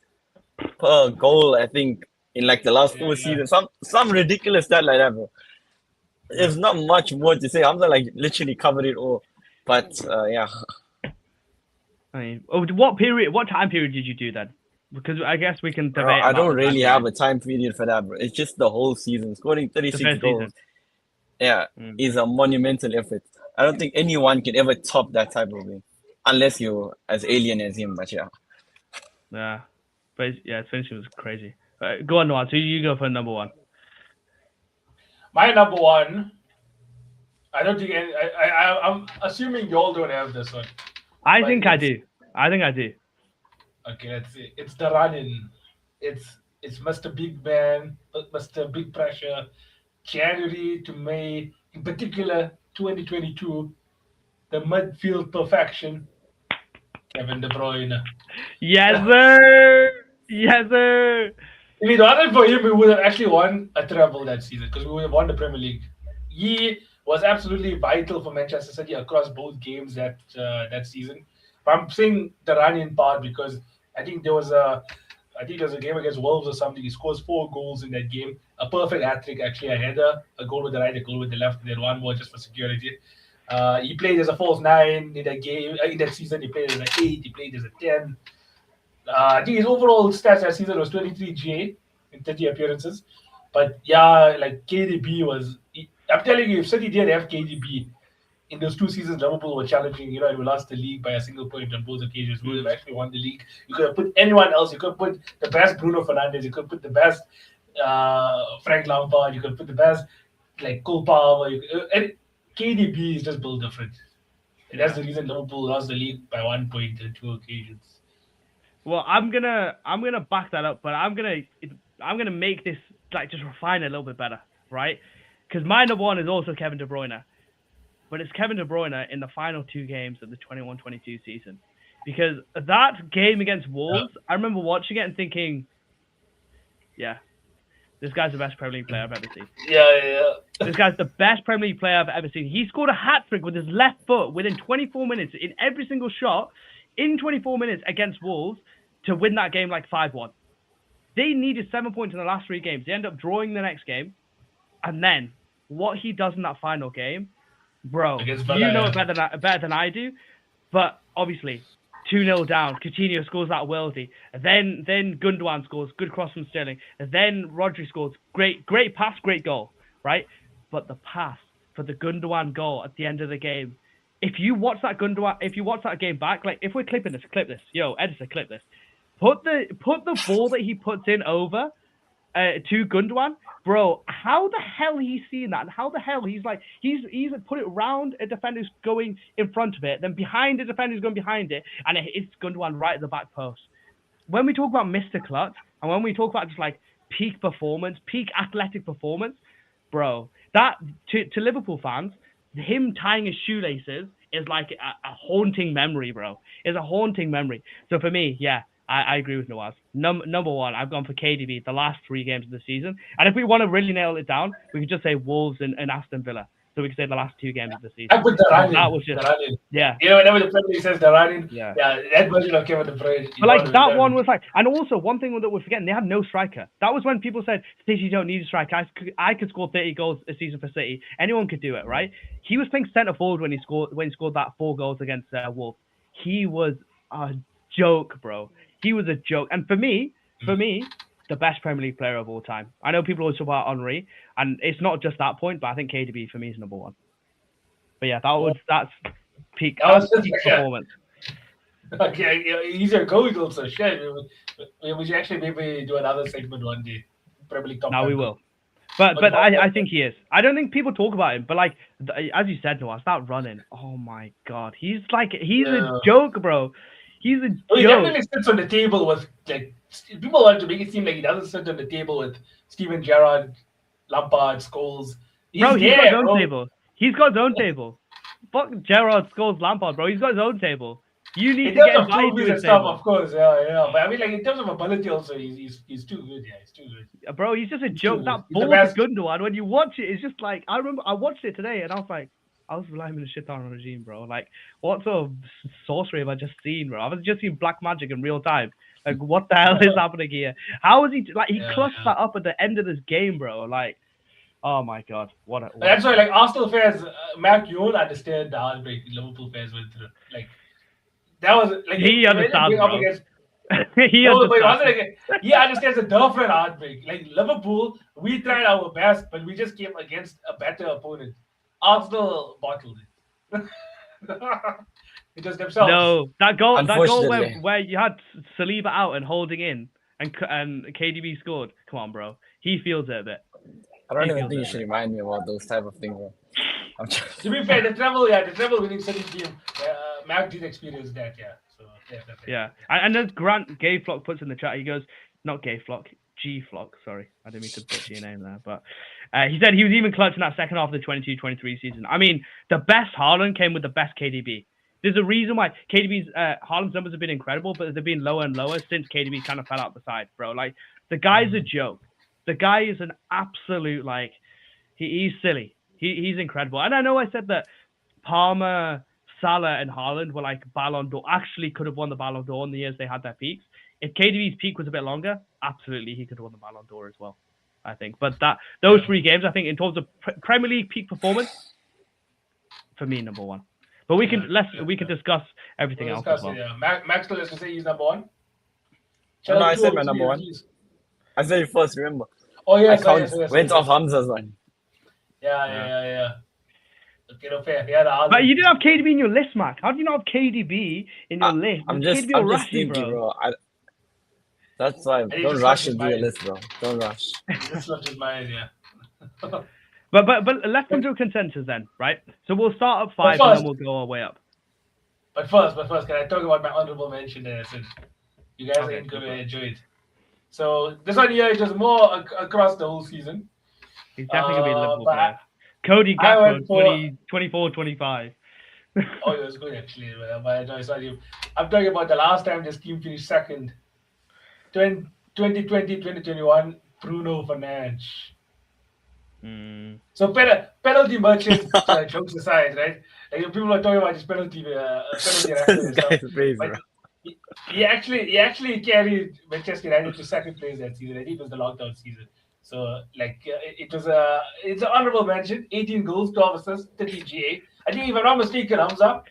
per goal, I think, in like the last 4 seasons. Some ridiculous stat like that, bro. There's not much more to say. I'm not like literally covered it all. But yeah. I mean, what time period did you do that? Because I guess we can debate. Bro, I don't really have a time period for that, bro. It's just the whole season. Scoring 36 goals, is a monumental effort. I don't think anyone can ever top that type of thing, unless you're as alien as him. But yeah. Yeah, but his finishing was crazy. Go on, Noah. So you go for number 1. My number 1. I don't think I'm assuming you all don't have this one. I think I do. Okay, let's see. It's the running. It's Mr. Big Man, Mr. Big Pressure, January to May, in particular 2022, the midfield perfection, Kevin De Bruyne. Yes, sir. Yes, sir. If it wasn't for him, we would have actually won a treble that season because we would have won the Premier League. He was absolutely vital for Manchester City across both games that season. But I'm saying the run-in part because I think there was a game against Wolves or something. He scores 4 goals in that game. A perfect hat-trick, actually. A header, a goal with the right, a goal with the left, and then one more just for security. He played as a false 9 in that game. In that season, he played as an 8. He played as a 10. I think his overall stats that season was 23 in 30 appearances. But yeah, like KDB was... I'm telling you, if City did have KDB in those 2 seasons, Liverpool were challenging, and we lost the league by a single point on both occasions. We would have actually won the league. You could have put anyone else. You could have put the best Bruno Fernandes. You could have put the best Frank Lampard. You could put the best like Cole Palmer. And KDB is just built different. And that's the reason Liverpool lost the league by 1 point on 2 occasions. Well, I'm gonna back that up, but I'm gonna make this like just refine it a little bit better, right? Because my number 1 is also Kevin De Bruyne. But it's Kevin De Bruyne in the final 2 games of the 21-22 season. Because that game against Wolves, I remember watching it and thinking, yeah, this guy's the best Premier League player I've ever seen. Yeah. This guy's the best Premier League player I've ever seen. He scored a hat-trick with his left foot within 24 minutes in every single shot in 24 minutes against Wolves to win that game like 5-1. They needed 7 points in the last 3 games. They end up drawing the next game. And then what he does in that final game, bro, you know it better than I do. But obviously, 2-0 down. Coutinho scores that worldie. Then Gundogan scores. Good cross from Sterling. And then Rodri scores. Great pass, great goal, right? But the pass for the Gundogan goal at the end of the game, if you watch that game back, like if we're clipping this, clip this. Yo, editor, clip this. Put the ball that he puts in over to Gundogan, bro. How the hell he's seeing that? And how the hell he's put it round a defender who's going in front of it, then behind a defender who's going behind it, and it hits Gundogan right at the back post. When we talk about Mr. Clutch, and when we talk about just like peak performance, peak athletic performance, bro, that to Liverpool fans, him tying his shoelaces is like a haunting memory, bro. It's a haunting memory. So for me, yeah, I agree with Nawaz. Number one, I've gone for KDB the last 3 games of the season. And if we want to really nail it down, we could just say Wolves and Aston Villa. So we could say the last 2 games of the season. I put the running. That was just, yeah. You know, whenever the Premier says the running, yeah, that version of Kevin De Bruyne. But like that one was like, and also one thing that we're forgetting, they had no striker. That was when people said City don't need a striker. I could score 30 goals a season for City. Anyone could do it, right? He was playing centre forward when he scored that 4 goals against Wolves. He was a joke, bro. He was a joke. And for me, the best Premier League player of all time. I know people always talk about Henry, and it's not just that point, but I think KDB for me is number 1. But yeah, that's peak performance. Okay, he's your goal also. Shit, we should actually maybe do another segment one day. Probably top. No, we will. But I think he is. I don't think people talk about him. But like as you said, Noah, start running. Oh my god, he's a joke, bro. He's a joke. He definitely sits on the table with like people want to make it seem like he doesn't sit on the table with Steven Gerrard, Lampard, Scholes. He's got his own table. He's got his own table. Fuck Gerrard, Scholes, Lampard, bro. He's got his own table. You need to get invited to his stuff, table. of course, yeah. But I mean, like in terms of ability, also, he's too good. Yeah, he's too good. Bro, he's just a joke. That ball is Gundogan. When you watch it, it's just like I remember I watched it today, and I was like, I was blaming the shit on a regime, bro. Like, what sort of sorcery have I just seen, bro? I've just seen black magic in real time. Like, what the hell is happening here? How is he like? He clutched that up at the end of this game, bro. Like. Oh my god! What that's why, like Arsenal fans, Mark, you won't understand the heartbreak Liverpool fans went through. Like that was like he understands, bro. He understands a different heartbreak. Like Liverpool, we tried our best, but we just came against a better opponent. Arsenal bottled it. It was themselves. No, that goal where you had Saliba out and holding in, and KDB scored. Come on, bro. He feels it a bit. I don't even think you should remind me about those type of things, bro. To be fair, the treble winning City team, Mac did experience that, yeah. So yeah. And then Grant Gayflock puts in the chat. He goes, not Gayflock, G-Flock. Sorry, I didn't mean to butcher your name there, but he said he was even clutch in that second half of the 22-23 season. I mean, the best Haaland came with the best KDB. There's a reason why KDB's Haaland's numbers have been incredible, but they've been lower and lower since KDB kind of fell out the side, bro. Like the guy's a joke. The guy is an absolute, like, he's silly. He's incredible. And I know I said that Palmer, Salah, and Haaland were like Ballon d'Or, actually could have won the Ballon d'Or in the years they had their peaks. If KDB's peak was a bit longer, absolutely he could have won the Ballon d'Or as well, I think. But those 3 games, I think, in terms of Premier League peak performance, for me, number 1. But we can discuss everything else as well. Yeah. Max still has to say he's number 1. No, I said my number 1. I said it first, remember? Oh, yes. Went off Hamza's one. Yeah. Okay, no fair. Yeah, but you didn't have KDB in your list, Mac. How do you not have KDB in your list? I'm just thinking, bro. That's why. Don't rush into your list, bro. Don't rush. This left his mind, yeah. But let's come to a consensus then, right? So we'll start at 5 and then we'll go our way up. But first, can I talk about my honorable mention that I said? You guys ain't going to enjoy it. So this one here is just more across the whole season. He's definitely going to be a Liverpool player. Cody Gakpo, 24-25. Oh, it was good actually. But no, it's not you. I'm talking about the last time this team finished second. 2020-2021, Bruno Fernandes. So penalty merchant, jokes aside, right? Like people are talking about this penalty record. He actually carried Manchester United to second place that season. I think it was the lockdown season. So it's an honorable mention. 18 goals, 12 assists, 30 GA. I think if I'm not mistaken, Hamza.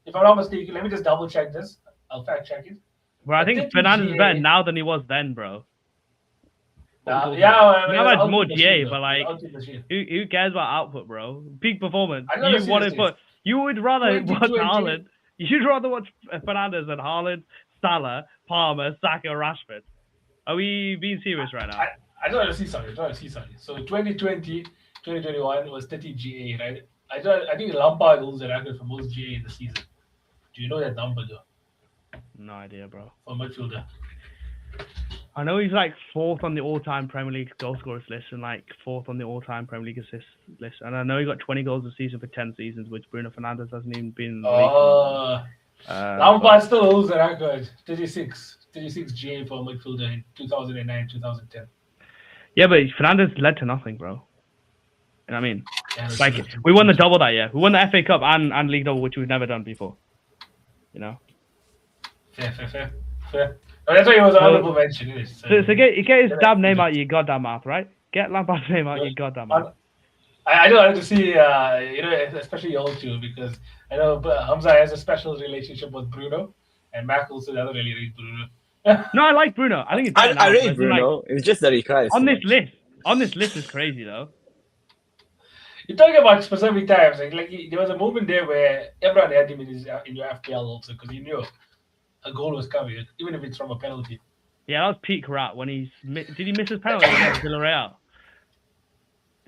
If I'm not mistaken, let me just double check this. I'll fact check it. Well, I think Fernandes is better now than he was then, bro. Now it's more GA, but like, who cares about output, bro? Peak performance. You would rather watch Haaland. You'd rather watch Fernandes than Haaland, Salah, Palmer, Saka, Rashford. Are we being serious right now? I don't want to see something. So 2020, 2021 was 30 GA, right? I think Lampard holds the record for most GA in the season. Do you know that number, though? No idea, bro. For midfielder. I know he's like fourth on the all-time Premier League goal scorers list and like fourth on the all-time Premier League assists list. And I know he got 20 goals a season for 10 seasons, which Bruno Fernandes hasn't even been in the league. Lampard still holds the record. 36 GA for midfielder in 2009-2010. Yeah, but Fernandes led to nothing, bro. You know what I mean? Yeah, Like, we won the double that year. We won the FA Cup and League Double, which we've never done before. You know? Fair. Oh, that's why he was an honorable mention. So get his damn name out of your goddamn mouth, right? Get Lampard's name out of your goddamn mouth. I don't like to see, especially y'all two, because I know Hamza has a special relationship with Bruno, and Mac also doesn't really read Bruno. No, I like Bruno. I think it's better now, I but rate Bruno. like, it's just that he cries. on this list is crazy though. You're talking about specific times. Like there was a moment there where everyone had him in your FPL also, because you knew a goal was coming, even if it's from a penalty. Yeah, that was peak rat when did he miss his penalty against Villarreal?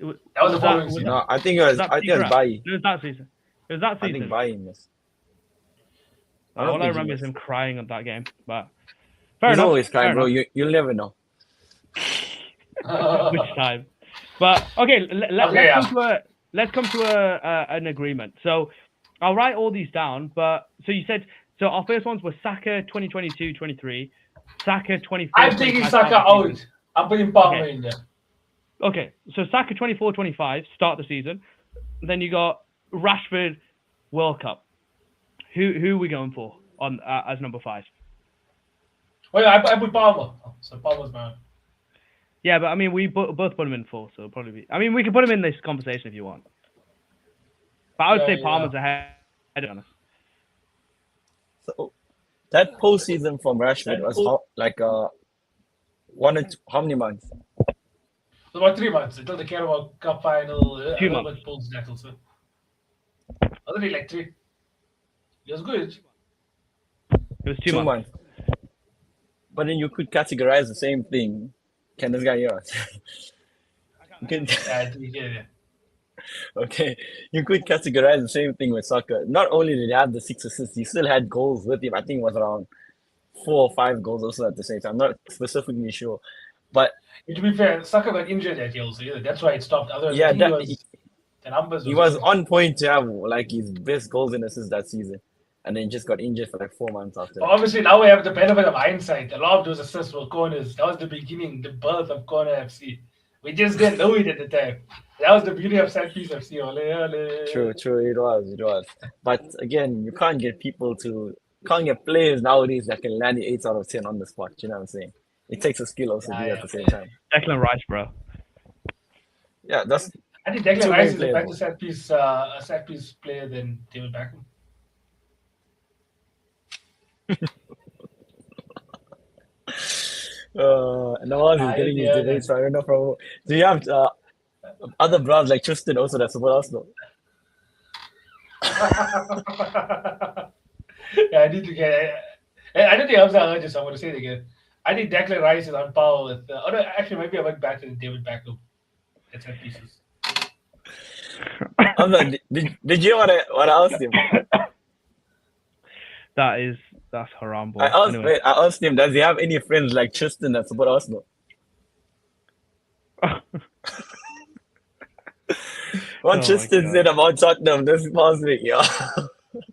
That was the following season. No, I think it was Bailly. It was that season. I think Bailly missed. All I remember is him crying at that game. But fair He's enough. always crying, bro. You'll never know. Which time? But okay, let's come to an agreement. So I'll write all these down. But so you said our first ones were Saka 2022-23, Saka 24. I'm taking Saka out. I'm putting Palmer in there. Okay, so Saka 24-25 start the season. Then you got Rashford World Cup. Who are we going for on as number 5? Well, I put Palmer. So Palmer's my. Yeah, but I mean we both put him in 4, so it'll probably be. I mean we can put him in this conversation if you want. But I would say Palmer's ahead of us. So that postseason from Rashford was how many months? It was about 3 months until the Carabao Cup final. 2 months. Wasn't it like 3? It was good. It was 2 months. But then you could categorize the same thing. Can this guy hear us? Yeah. Okay, you could categorize the same thing with Saka. Not only did he have the 6 assists, he still had goals with him. I think it was around 4 or 5 goals also at the same time. I'm not specifically sure. But to be fair, Saka got injured that year also. That's why it stopped. Otherwise, the numbers. He was on point to have like his best goals and assists that season, and then just got injured for like 4 months after. But obviously, now we have the benefit of hindsight. A lot of those assists were corners. That was the beginning, the birth of corner FC. We just didn't know it at the time. That was the beauty of set piece FC. True. It was. But again, you can't get players nowadays that can land 8 out of 10 on the spot. You know what I'm saying? It takes a skill also to do at the same time. Declan Rice, bro. Yeah, I think Declan Rice is a better set piece player than David Beckham. Nawaz is getting his debate, so I don't know from. Do you have other bros like Tristan also that support Arsenal? Yeah, I need to get. I don't think I was that urgent, so I'm going to say it again. I think Declan Rice is on par with. Actually, maybe I went back to David Beckham. It's set pieces. Did you what I asked him? That's haram, boy. I asked him, does he have any friends like Tristan that support Arsenal? What Tristan said about Tottenham this past week, yeah.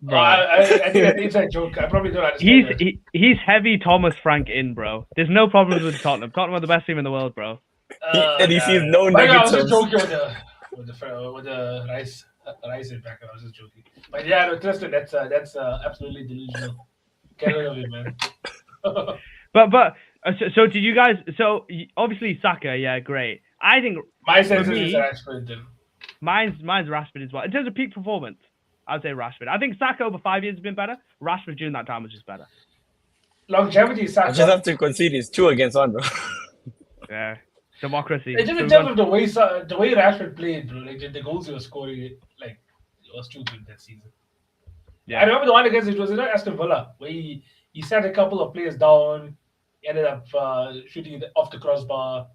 Bro. I think that's an inside joke. I probably don't understand. He's heavy Thomas Frank in, bro. There's no problems with Tottenham. Tottenham are the best team in the world, bro. And he sees no negatives. I was just joking with the rice in back. I was just joking. But yeah, no, Tristan, that's absolutely delusional. Get rid of it, man. But so did you guys? So obviously Saka, yeah, great. I think my sense is Rashford. Then. Mine's Rashford as well. In terms of peak performance, I'd say Rashford. I think Saka over 5 years has been better. Rashford during that time was just better. Longevity, Saka. I just have to concede it's 2 against 1, bro. Yeah, democracy. It's just in terms of the way Rashford played, bro. Like the goals he was scoring, like it was too good that season. Yeah, I remember the one against it was Aston Villa where he set a couple of players down, ended up shooting it off the crossbar.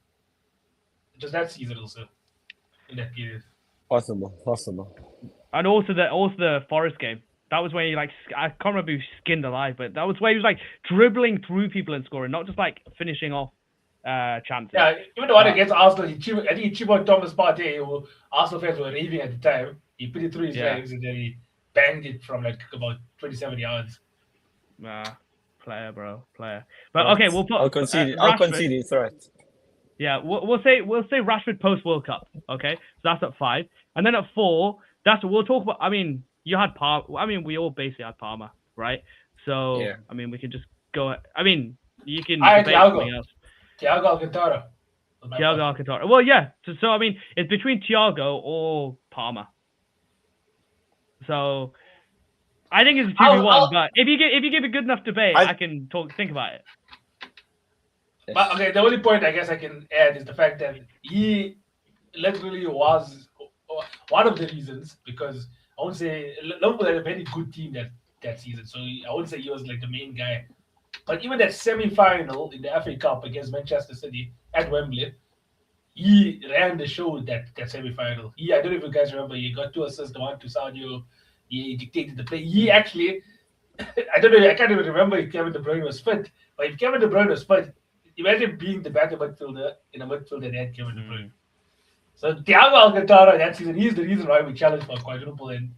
It was that season also in that period. Possible. And also the Forest game. That was where he I can't remember who skinned alive, but that was where he was like dribbling through people and scoring, not just like finishing off chances. Yeah, even the one against Arsenal, I think he chipped on Thomas Partey, who Arsenal fans were raving at the time. He put it through his legs and then he banged it from like about 27 yards. Player, bro, player. But okay, we'll put I'll concede. Rashford. I'll concede it's right. Yeah, we'll say Rashford post World Cup. Okay, so that's at 5, and then at 4, we'll talk about. I mean, you had Palmer. I mean, we all basically had Palmer, right? So Yeah. I mean, we can just go. I mean, you can had debate something else. Thiago Alcantara. Thiago Alcantara. Well, yeah. So I mean, it's between Thiago or Palmer. So I think it's 2v1. But if you give a good enough debate, I can think about it. But okay, the only point I guess I can add is the fact that he literally was one of the reasons, because I wouldn't say Liverpool had a very good team that season, so I wouldn't say he was like the main guy. But even that semi-final in the FA Cup against Manchester City at Wembley, he ran the show that semi-final. I don't know if you guys remember, he got 2 assists, the one to Sadio. He dictated the play. He actually, I can't even remember if Kevin De Bruyne was fit. But if Kevin De Bruyne was fit, imagine being the better midfielder in a midfield that had Kevin De Bruyne. So Thiago Alcantara that season, he's the reason why we challenged for a quadruple, and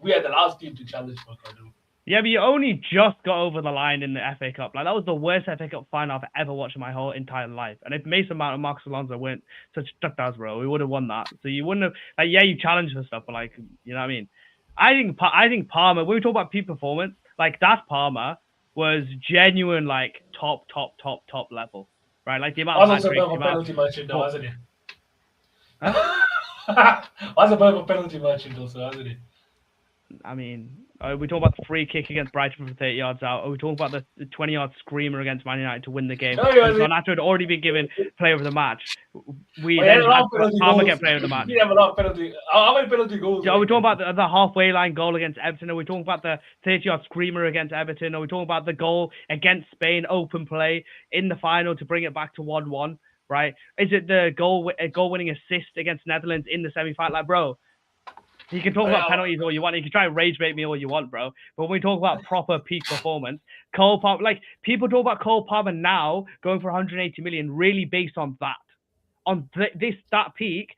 we are the last team to challenge for a quadruple. Yeah, but you only just got over the line in the FA Cup. Like, that was the worst FA Cup final I've ever watched in my whole entire life. And if Mason Mount and Marcus Alonso weren't such duck-downs, bro, we would have won that. So you wouldn't have, like, yeah, you challenged for stuff, but, like, you know what I mean? I think Palmer, when we talk about peak performance, like, that Palmer was genuine, like, top level, right? Like, the amount of also a bit of a penalty merchant, though, wasn't it? Huh? Was a bit of a penalty merchant, also, wasn't it? I mean, we talk about the free kick against Brighton from 30 yards out. Are we talking about the 20-yard screamer against Man United to win the game? After had already been given player of the match. We then had Palmer get player of the match. We have a lot of penalty. How many penalty goals? Are we talking about the halfway line goal against Everton? Are we talking about the 30-yard screamer against Everton? Are we talking about the goal against Spain, open play in the final to bring it back to 1-1? Right? Is it the goal-winning assist against Netherlands in the semi-final? Like, bro, you can talk about penalties all you want. You can try and rage bait me all you want, bro. But when we talk about proper peak performance, Cole Palmer, like, people talk about Cole Palmer now going for 180 million, really based on that. On that peak,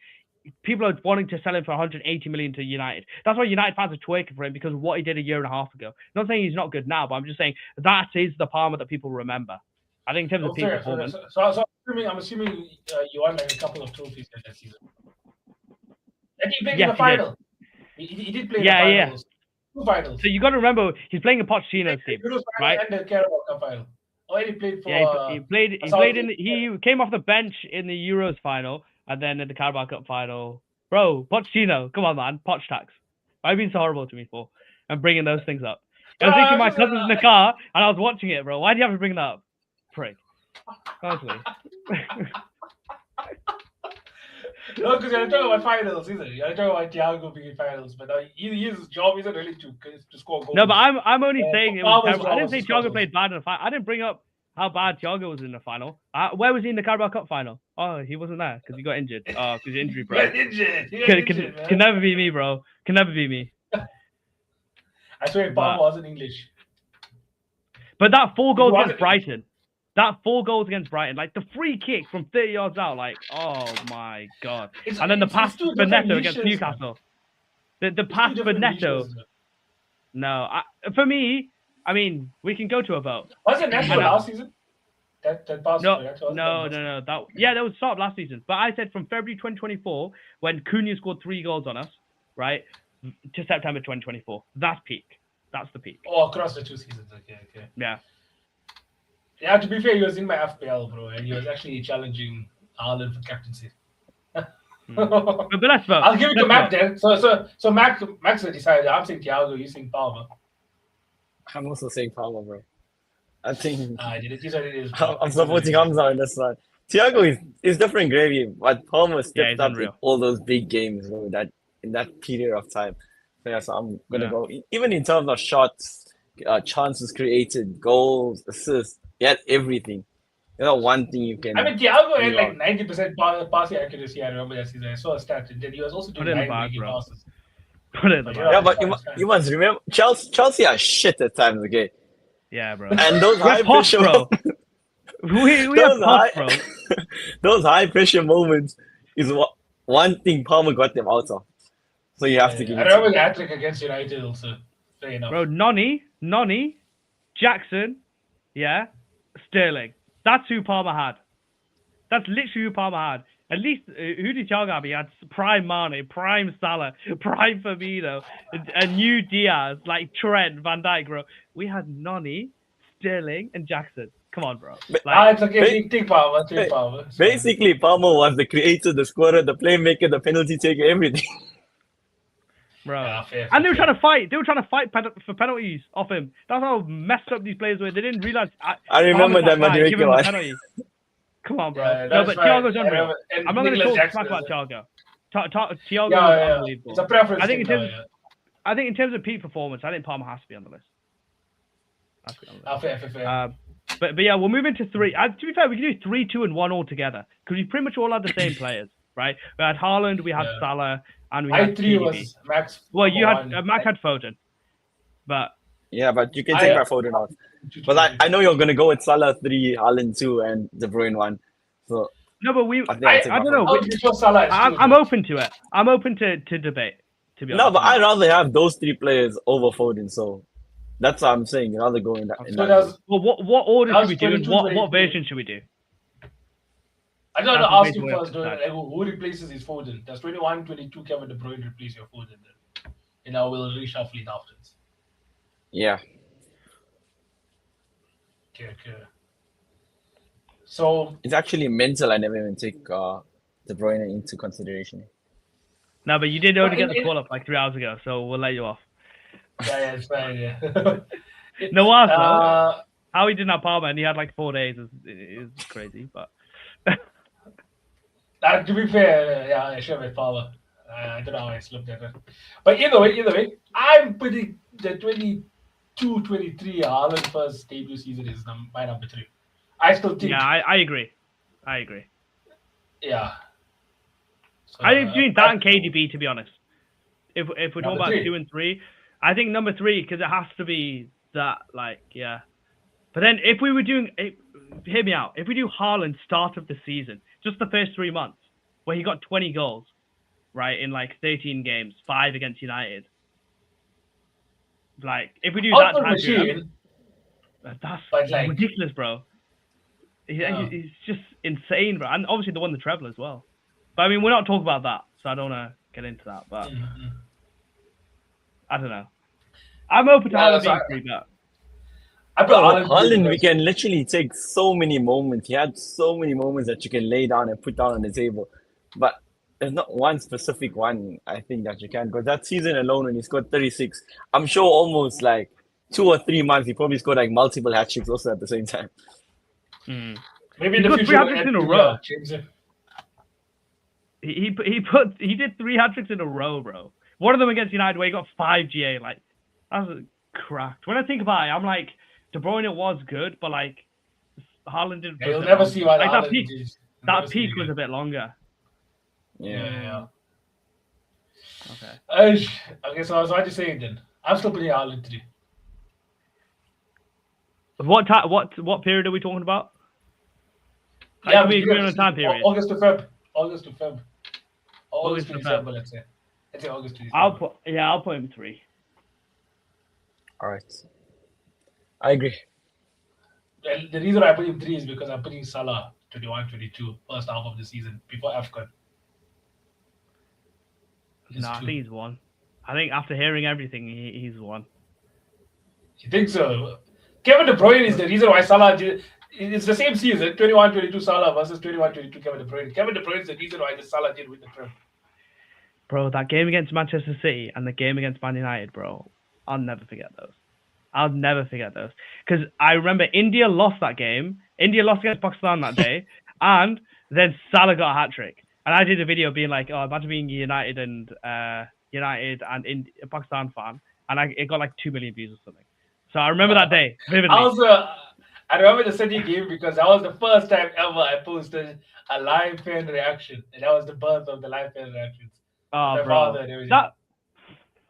people are wanting to sell him for 180 million to United. That's why United fans are twerking for him, because of what he did a year and a half ago. I'm not saying he's not good now, but I'm just saying that is the Palmer that people remember. I think in terms of peak performance. So I'm assuming you won like a couple of trophies that season. And he played in the final. He did play in the finals. 2 finals. So you got to remember, he's playing in Pochettino's team, right? And the Carabao Cup final. Oh, he played for. Yeah, he played in. He came off the bench in the Euros final, and then in the Carabao Cup final. Bro, Pochettino, come on, man, Poch tax. Why have you been so horrible to me for? I'm bringing those things up. I was thinking my cousin's in the car, and I was watching it, bro. Why do you have to bring that up? Prick. Honestly. No, because you're talking about finals, isn't it? You're talking about Thiago being in finals, but his job isn't really to score goals. No, but I'm only saying it was terrible. I didn't say Thiago played bad in the final. I didn't bring up how bad Thiago was in the final. Where was he in the Carabao Cup final? Oh, he wasn't there because he got injured. Oh, because he's injury, bro. Can never be me, bro. Can never be me. I swear, Palmer wasn't English. But that 4 goals against Brighton. That 4 goals against Brighton, like the free kick from 30 yards out, like, oh my god. And then the pass for Neto against Newcastle. The pass for Neto. No, for me, I mean, we can go to a vote. Was it Neto last season? That pass? No. That was start of last season. But I said from February 2024, when Cunha scored 3 goals on us, right, to September 2024. That's peak. That's the peak. Oh, across the 2 seasons. Okay. Yeah. Yeah, to be fair, he was in my FPL, bro, and he was actually challenging Haaland for captaincy. But let's vote. I'll give it to Mac then. So Max decided. I'm saying Thiago, you saying Palmer. I'm also saying Palmer, bro. I think it is. I'm supporting Hamza in this one. Thiago is different gravy, but Palmer stepped up in all those big games, bro, in that period of time. So I'm gonna go. Even in terms of shots, chances created, goals, assists. He had everything. One thing you can. I mean, Thiago had like 90% passing accuracy. I remember that season. I saw a stat. That he was also doing 9 passes. Yeah, but you must remember, Chelsea are shit at times, okay? Yeah, bro. And those high pressure, bro. We have Those pods, high, bro. those high pressure moments is what one thing Palmer got them out of. So you have to give I it to remember him. the hat-trick against United also. Fair enough. Bro, Nonny, Jackson, yeah, Sterling. That's who Palmer had. That's literally who Palmer had. At least, who did Thiago have? He had prime Mane, prime Salah, prime Firmino, a new Diaz, like Trent, Van Dijk, bro. We had Nonny, Sterling, and Jackson. Come on, bro. Like, It's okay. Take power. Take power. It's fine. Basically, Palmer was the creator, the scorer, the playmaker, the penalty taker, everything. bro. Yeah, fair, And they were fair. trying to fight. They were trying to fight for penalties off him. That's how messed up these players were. They didn't realize. I remember that Madueke give him the one. penalty. Come on, bro. Yeah, No, that's but fine. Thiago's I unreal. remember- and I'm not going to Nicolas talk Jackson smack about as well. Thiago. Thiago Yeah, was yeah. unbelievable. It's a preference. I think thing in now, terms, yeah. I think in terms of peak performance, I think Palmer has to be on the list. Has to be on the list. Fair. But yeah, we'll move into three. To be fair, we can do 3, 2, and 1 all together because we pretty much all had the same players, right? We had Haaland, we had Yeah. Salah, and we My had 3 KDB. was Max. Well, you had one. Mac had Foden, but Yeah, but you can take my Foden out. But I know you're going to go with Salah 3, Haaland 2, and De Bruyne 1. So no, but we. I think I'll take I my don't know. Foden. Before Salah is I'm open to it. I'm open to debate. To be honest. No, but I'd rather have those 3 players over Foden. So that's what I'm saying. I'd rather go in that. So that's. Well, what order That should we was do? And 22, what 22. version should we do? I don't That's know. Ask basically you what I first. have to decide. Who replaces his Foden? Does 21, 22 Kevin De Bruyne replace your Foden then? And I will reshuffle it afterwards. Yeah. Okay. So It's actually mental. I never even take De Bruyne into consideration. No, but you did only Well, get the call up like 3 hours ago, so we'll let you off. yeah, it's fine. Yeah. No, what? Uh, How he didn't have Palmer and he had like 4 days is crazy, but to be fair, yeah, I should have Palmer. I don't know how I slipped at it. But either way, I'm putting the 22-23 Haaland first debut season is my number 3. I still think. yeah, I agree. Yeah. So, I think between that and KDB, to be honest. If we're talking Number about 3. 2 and 3, I think number 3 because it has to be that, like, yeah. But then if we were doing, hear me out. If we do Haaland start of the season, just the first 3 months, where he got 20 goals, right, in like 13 games, 5 against United. Like, if we do that Output time period, machine, that's but like, ridiculous, bro. Yeah. He's just insane, bro. And obviously they won the treble as well. But I mean, we're not talking about that, so I don't want to get into that. But I don't know. I'm open to Haaland being free, but I put Haaland, we can literally take so many moments. He had so many moments that you can lay down and put down on the table. But there's not one specific one, I think, that you can. Because that season alone, when he scored 36, I'm sure almost like 2 or 3 months, he probably scored like multiple hat tricks also at the same time. Maybe he in the got 3 future. hat tricks in a row. Change it. He did 3 hat tricks in a row, bro. One of them against United where he got 5 GA. Like, that was cracked. When I think about it, I'm like, De Bruyne was good, but like, Haaland didn't. Yeah, you'll never see why like, Haaland is. that peak was a bit longer. Yeah. Okay. Okay, so I was about to say then. I'm still putting Haaland 3. What period are we talking about? Yeah, we agree on a time period. August to Feb. August to August to December, Feb. let's say. Let's say August to December. I'll put him 3. All right. I agree. Well, the reason I put him 3 is because I'm putting Salah 21-22 first half of the season before AFCON. No, I think he's 1. I think after hearing everything, he's 1. You think so? Kevin De Bruyne is the reason why Salah did. It's the same season, 21-22 Salah versus 21-22 Kevin De Bruyne. Kevin De Bruyne is the reason why the Salah did with the Prem. Bro, that game against Manchester City and the game against Man United, bro, I'll never forget those. Because I remember India lost that game. India lost against Pakistan that day. And then Salah got a hat-trick. And I did a video being like, oh, imagine being United and a Pakistan fan. And it got like 2 million views or something. So I remember that day vividly. I remember the City game because that was the first time ever I posted a live fan reaction. And that was the birth of the live fan reactions. Oh, My bro. father,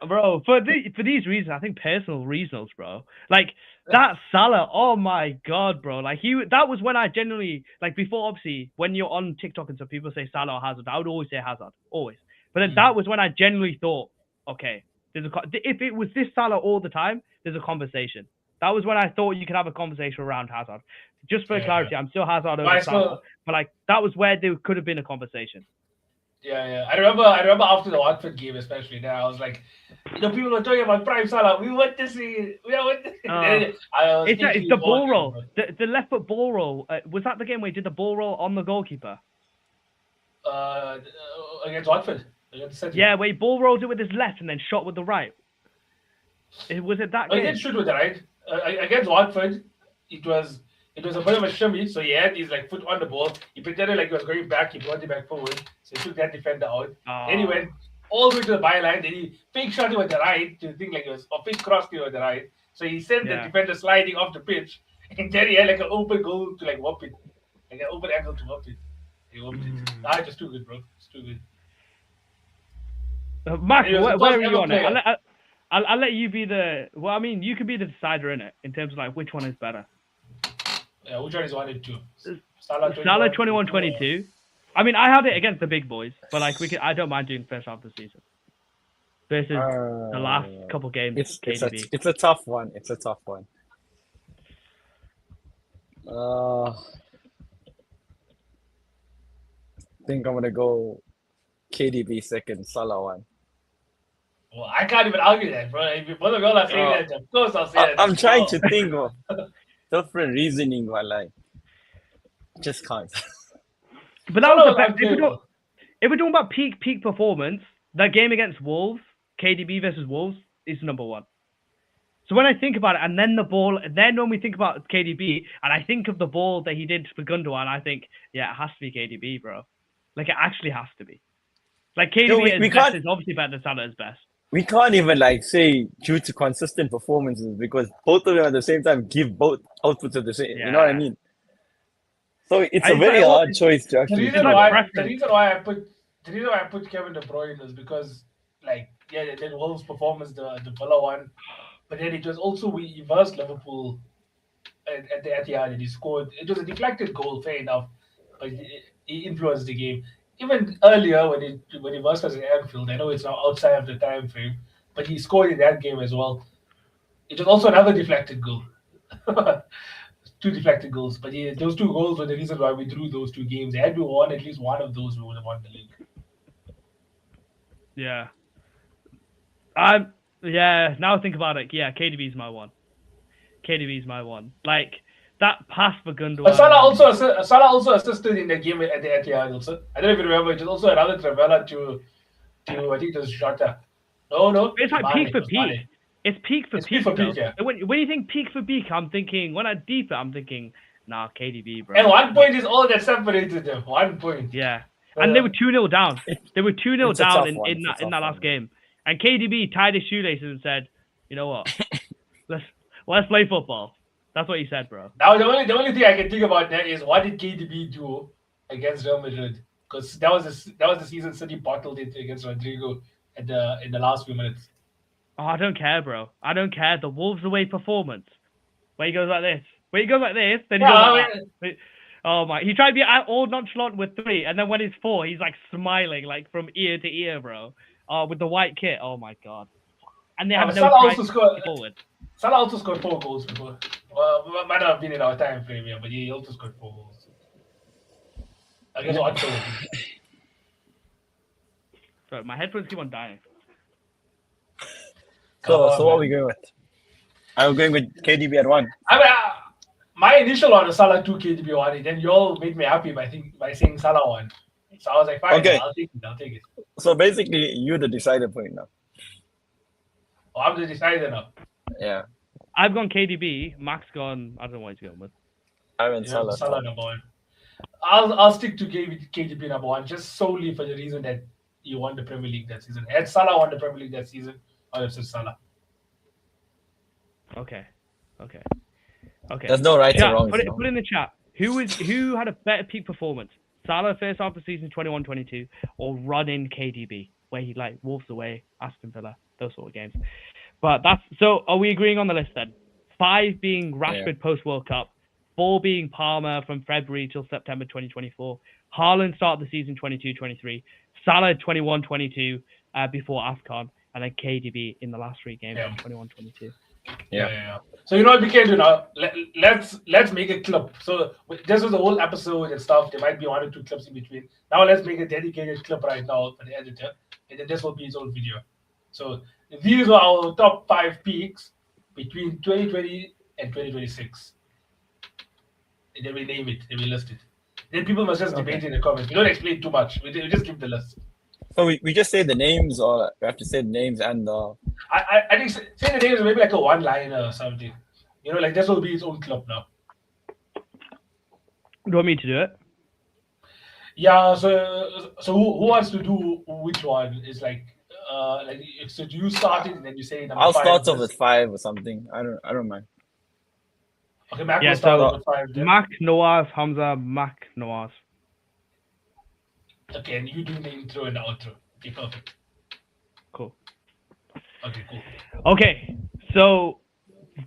bro, for these reasons, I think personal reasons, bro. Like that Salah, oh my god, bro. Like that was when I genuinely like before. Obviously, when you're on TikTok and stuff, people say Salah or Hazard. I would always say Hazard, always. But then that was when I genuinely thought, okay, if it was this Salah all the time, there's a conversation. That was when I thought you could have a conversation around Hazard. Just for clarity, I'm still Hazard over Salah, but like that was where there could have been a conversation. Yeah. I remember after the Watford game, especially there, I was like, people were talking about Prime Salah. We want to see. It's the ball roll. The left foot ball roll. Was that the game where he did the ball roll on the goalkeeper? Against Watford. Yeah, where he ball rolled it with his left and then shot with the right. Was it that game? He did shoot with the right. Against Watford, it was a bit of a shimmy. So he had his foot on the ball. He pretended like he was going back. He brought it back forward. So he took that defender out. Then he went all the way to the byline. Then he fake shot it with the right to think like it was, or fake crossed it with the right. So he sent the defender sliding off the pitch. And then he had like an open goal to whop it. Like an open angle to whop it. He whopped it. It was too good, bro. It's too good. Max, where are you on it? I'll let you be the. Well, I mean, you could be the decider in it in terms of which one is better. Yeah, which one is 1 and 2? Salah 21-22. I mean, I had it against the big boys, but I don't mind doing first half of the season versus the last couple games. It's a tough one. I think I'm gonna go KDB second, Salah 1. Well, I can't even argue that, bro. If both of y'all are saying that, of course I'll say that. I'm trying to think of different reasoning, but just can't. But that was the best. If we're talking about peak performance, that game against Wolves, KDB versus Wolves, is number 1. So when I think about it, and then the ball, then when we think about KDB, and I think of the ball that he did for Gundogan, I think, it has to be KDB, bro. It actually has to be. KDB is obviously better than Salah is best. We can't even say due to consistent performances because both of them at the same time give both outputs at the same. You know what I mean? So it's a very hard choice to actually. The reason why I put Kevin De Bruyne was because the Wolves' performance, the Villa one, but then it was also we versed Liverpool at the Etihad and he scored. It was a deflected goal, fair enough, but he influenced the game. Even earlier when he versed us at Anfield, I know it's now outside of the time frame, but he scored in that game as well. It was also another deflected goal. 2 deflected goals, but those 2 goals were the reason why we drew those 2 games. Had we won at least one of those, we would have won the league. Yeah. Now think about it. Yeah, KDB's my one. That pass for Gundogan. But Salah also assisted in the game at the Etihad also. I don't know if you remember, it was also another Travella to I think it was Jota. No. It's peak for peak. It's peak for peak. Yeah. When you think peak for peak, I'm thinking, when I deep it, I'm thinking, nah, KDB, bro. And 1 point is all that separated them. 1 point. Yeah. And they were 2-0 down. They were 2-0 down in that last game. And KDB tied his shoelaces and said, you know what? let's play football. That's what he said, bro. Now the only thing I can think about that is what did KDB do against Real Madrid? Because that was the season City bottled it against Rodrigo in the last few minutes. Oh, I don't care, bro. I don't care. The Wolves away performance, where he goes like this, then he goes like that. Oh my! He tried to be all nonchalant with 3, and then when it's 4, he's smiling from ear to ear, bro. With the white kit. Oh my god! And they have no forward. Salah also scored 4 goals before. Well, might not have been in our time frame here, but he also scored 4 goals. I guess Watford. Sorry, my headphones keep on dying. So what are we going with? I'm going with KDB at 1. I mean, my initial one was Salah 2, KDB 1, and then you all made me happy by saying Salah 1. So I was like, fine, okay. I'll take it. So basically, you're the decider point now. Oh, I'm the decider now. Yeah. I've gone KDB. Max gone. I don't know what he's going with. I went Salah. Salah number 1. I'll stick to KDB number 1 just solely for the reason that he won the Premier League that season. Had Salah won the Premier League that season, I would have said Salah. Okay. There's no right or wrong. Put it in the chat. Who had a better peak performance? Salah first half of the season 21-22 or running KDB where he wolves away Aston Villa? those sort of games. But that's so. Are we agreeing on the list then? 5 being Rashford post World Cup, 4 being Palmer from February till September 2024, Haaland start the season 22-23, Salah 21-22 before AFCON, and then KDB in the last 3 games 21-22. Yeah. So you know what we can do now? Let's make a clip. So this was the whole episode and stuff. There might be 1 or 2 clips in between. Now let's make a dedicated clip right now for the editor, and then this will be his own video. So these are our top 5 peaks between 2020 and 2026. And then we name it, and we list it. Then people must just debate in the comments. We don't explain too much. We just give the list. So we just say the names, or we have to say the names and I think say the names maybe like a one-liner or something. You know, like this will be its own club now. Do you want me to do it? Yeah. So who wants to do which one? It's like so do you start it and then you say number I'll 5? start off with 5 or something. I don't mind. Okay, Mac will start with 5. Then. Mac, Nawaz, Hamza, Mac, Nawaz. Okay, and you do the intro and the outro. Okay, perfect. Cool. Okay, cool. Okay, so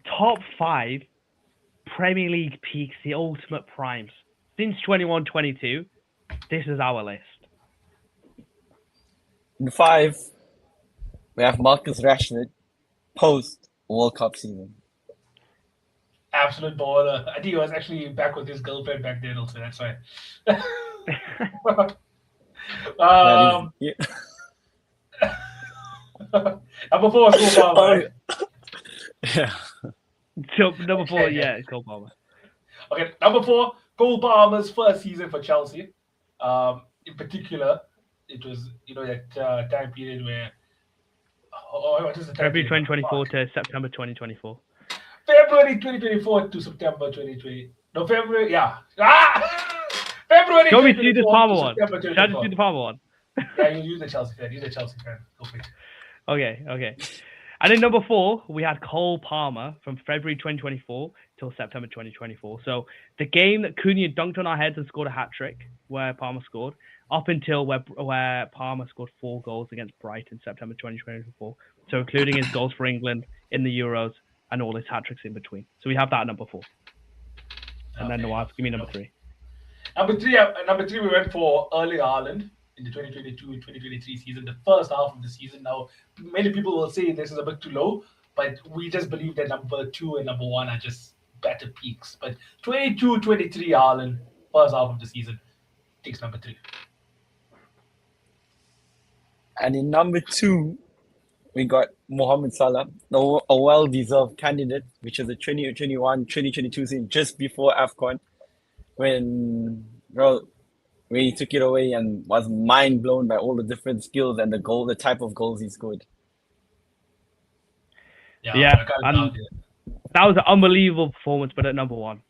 top 5 Premier League peaks, the ultimate primes. Since 21-22, this is our list. In 5, we have Marcus Rashford post World Cup season. Absolute baller. I think he was actually back with his girlfriend back then also, that's why. Number 4 is Cole Palmer, right? Yeah. So number 4, it's Cole Palmer. Okay, number 4, Cole Palmer's first season for Chelsea. In particular, it was that time period where what is the time February period? 2024 to September 2024. February 2024 to September 2020. No, February, yeah. February. Show me to do the Palmer one. Should I just do the Palmer one? Yeah, you use the Chelsea fan. Go for it. Okay. And in number 4, we had Cole Palmer from February 2024 till September 2024. So the game that Cunha dunked on our heads and scored a hat-trick, where Palmer scored, up until where Palmer scored 4 goals against Brighton in September 2024. So including his goals for England in the Euros and all his hat-tricks in between. So we have that at number 4. And then Nawaz, give me number 3. Number 3, we went for Erling Haaland in the 2022-2023 season, the first half of the season. Now, many people will say this is a bit too low, but we just believe that number 2 and number 1 are just better peaks. But 22-23 Haaland, first half of the season, takes number 3. And in number 2, we got Mohamed Salah, a well-deserved candidate, which is the 2021-2022 season, just before AFCON, when he took it away and was mind blown by all the different skills and the type of goals he scored. Yeah, and that was an unbelievable performance, but at number 1.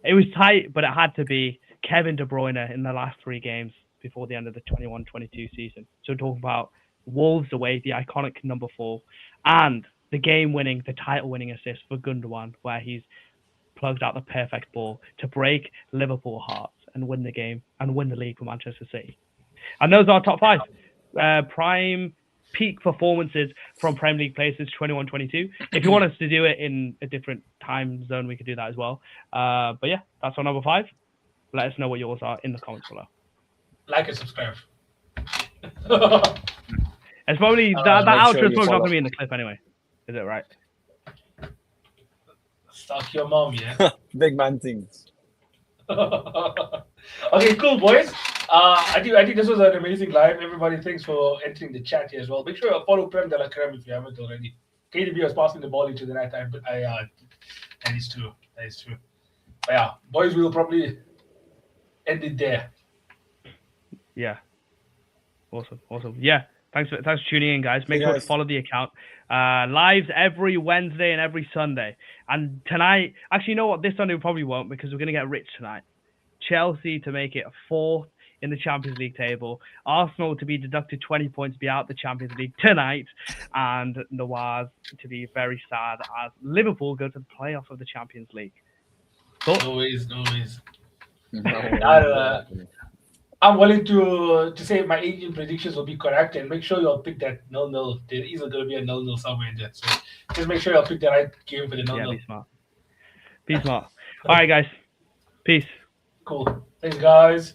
It was tight, but it had to be Kevin De Bruyne in the last 3 games before the end of the 21-22 season. So talking about Wolves away, the iconic number 4, and the the title-winning assist for Gundogan, where he's plugged out the perfect ball to break Liverpool hearts and win the game and win the league for Manchester City. And those are our top 5 prime peak performances from Premier League players since 21-22. If you want us to do it in a different time zone, we could do that as well. But yeah, that's our number 5. Let us know what yours are in the comments below. Like and subscribe. It's probably that outro is probably not going to be in the clip anyway. Is it right? Stuck your mom, yeah. Big man things. Okay, cool, boys. I think this was an amazing live. Everybody, thanks for entering the chat here as well. Make sure you follow Prem de la Creme if you haven't already. KDB was passing the ball into the night time, but that is true. But yeah, boys, we'll probably end it there. Yeah. Awesome. Yeah. Thanks for tuning in, guys. Make sure to follow the account. Lives every Wednesday and every Sunday. And tonight, actually, you know what? This Sunday we probably won't, because we're going to get rich tonight. Chelsea to make it 4th in the Champions League table. Arsenal to be deducted 20 points to be out the Champions League tonight. And Nawaz to be very sad as Liverpool go to the playoff of the Champions League. Always. I'm willing to say my agent predictions will be correct, and make sure you'll pick that 0-0. There is going to be a 0-0 somewhere in there. So just make sure you'll pick the right game for the 0-0. Yeah, be smart. Be smart. All right, guys. Peace. Cool. Thanks, guys.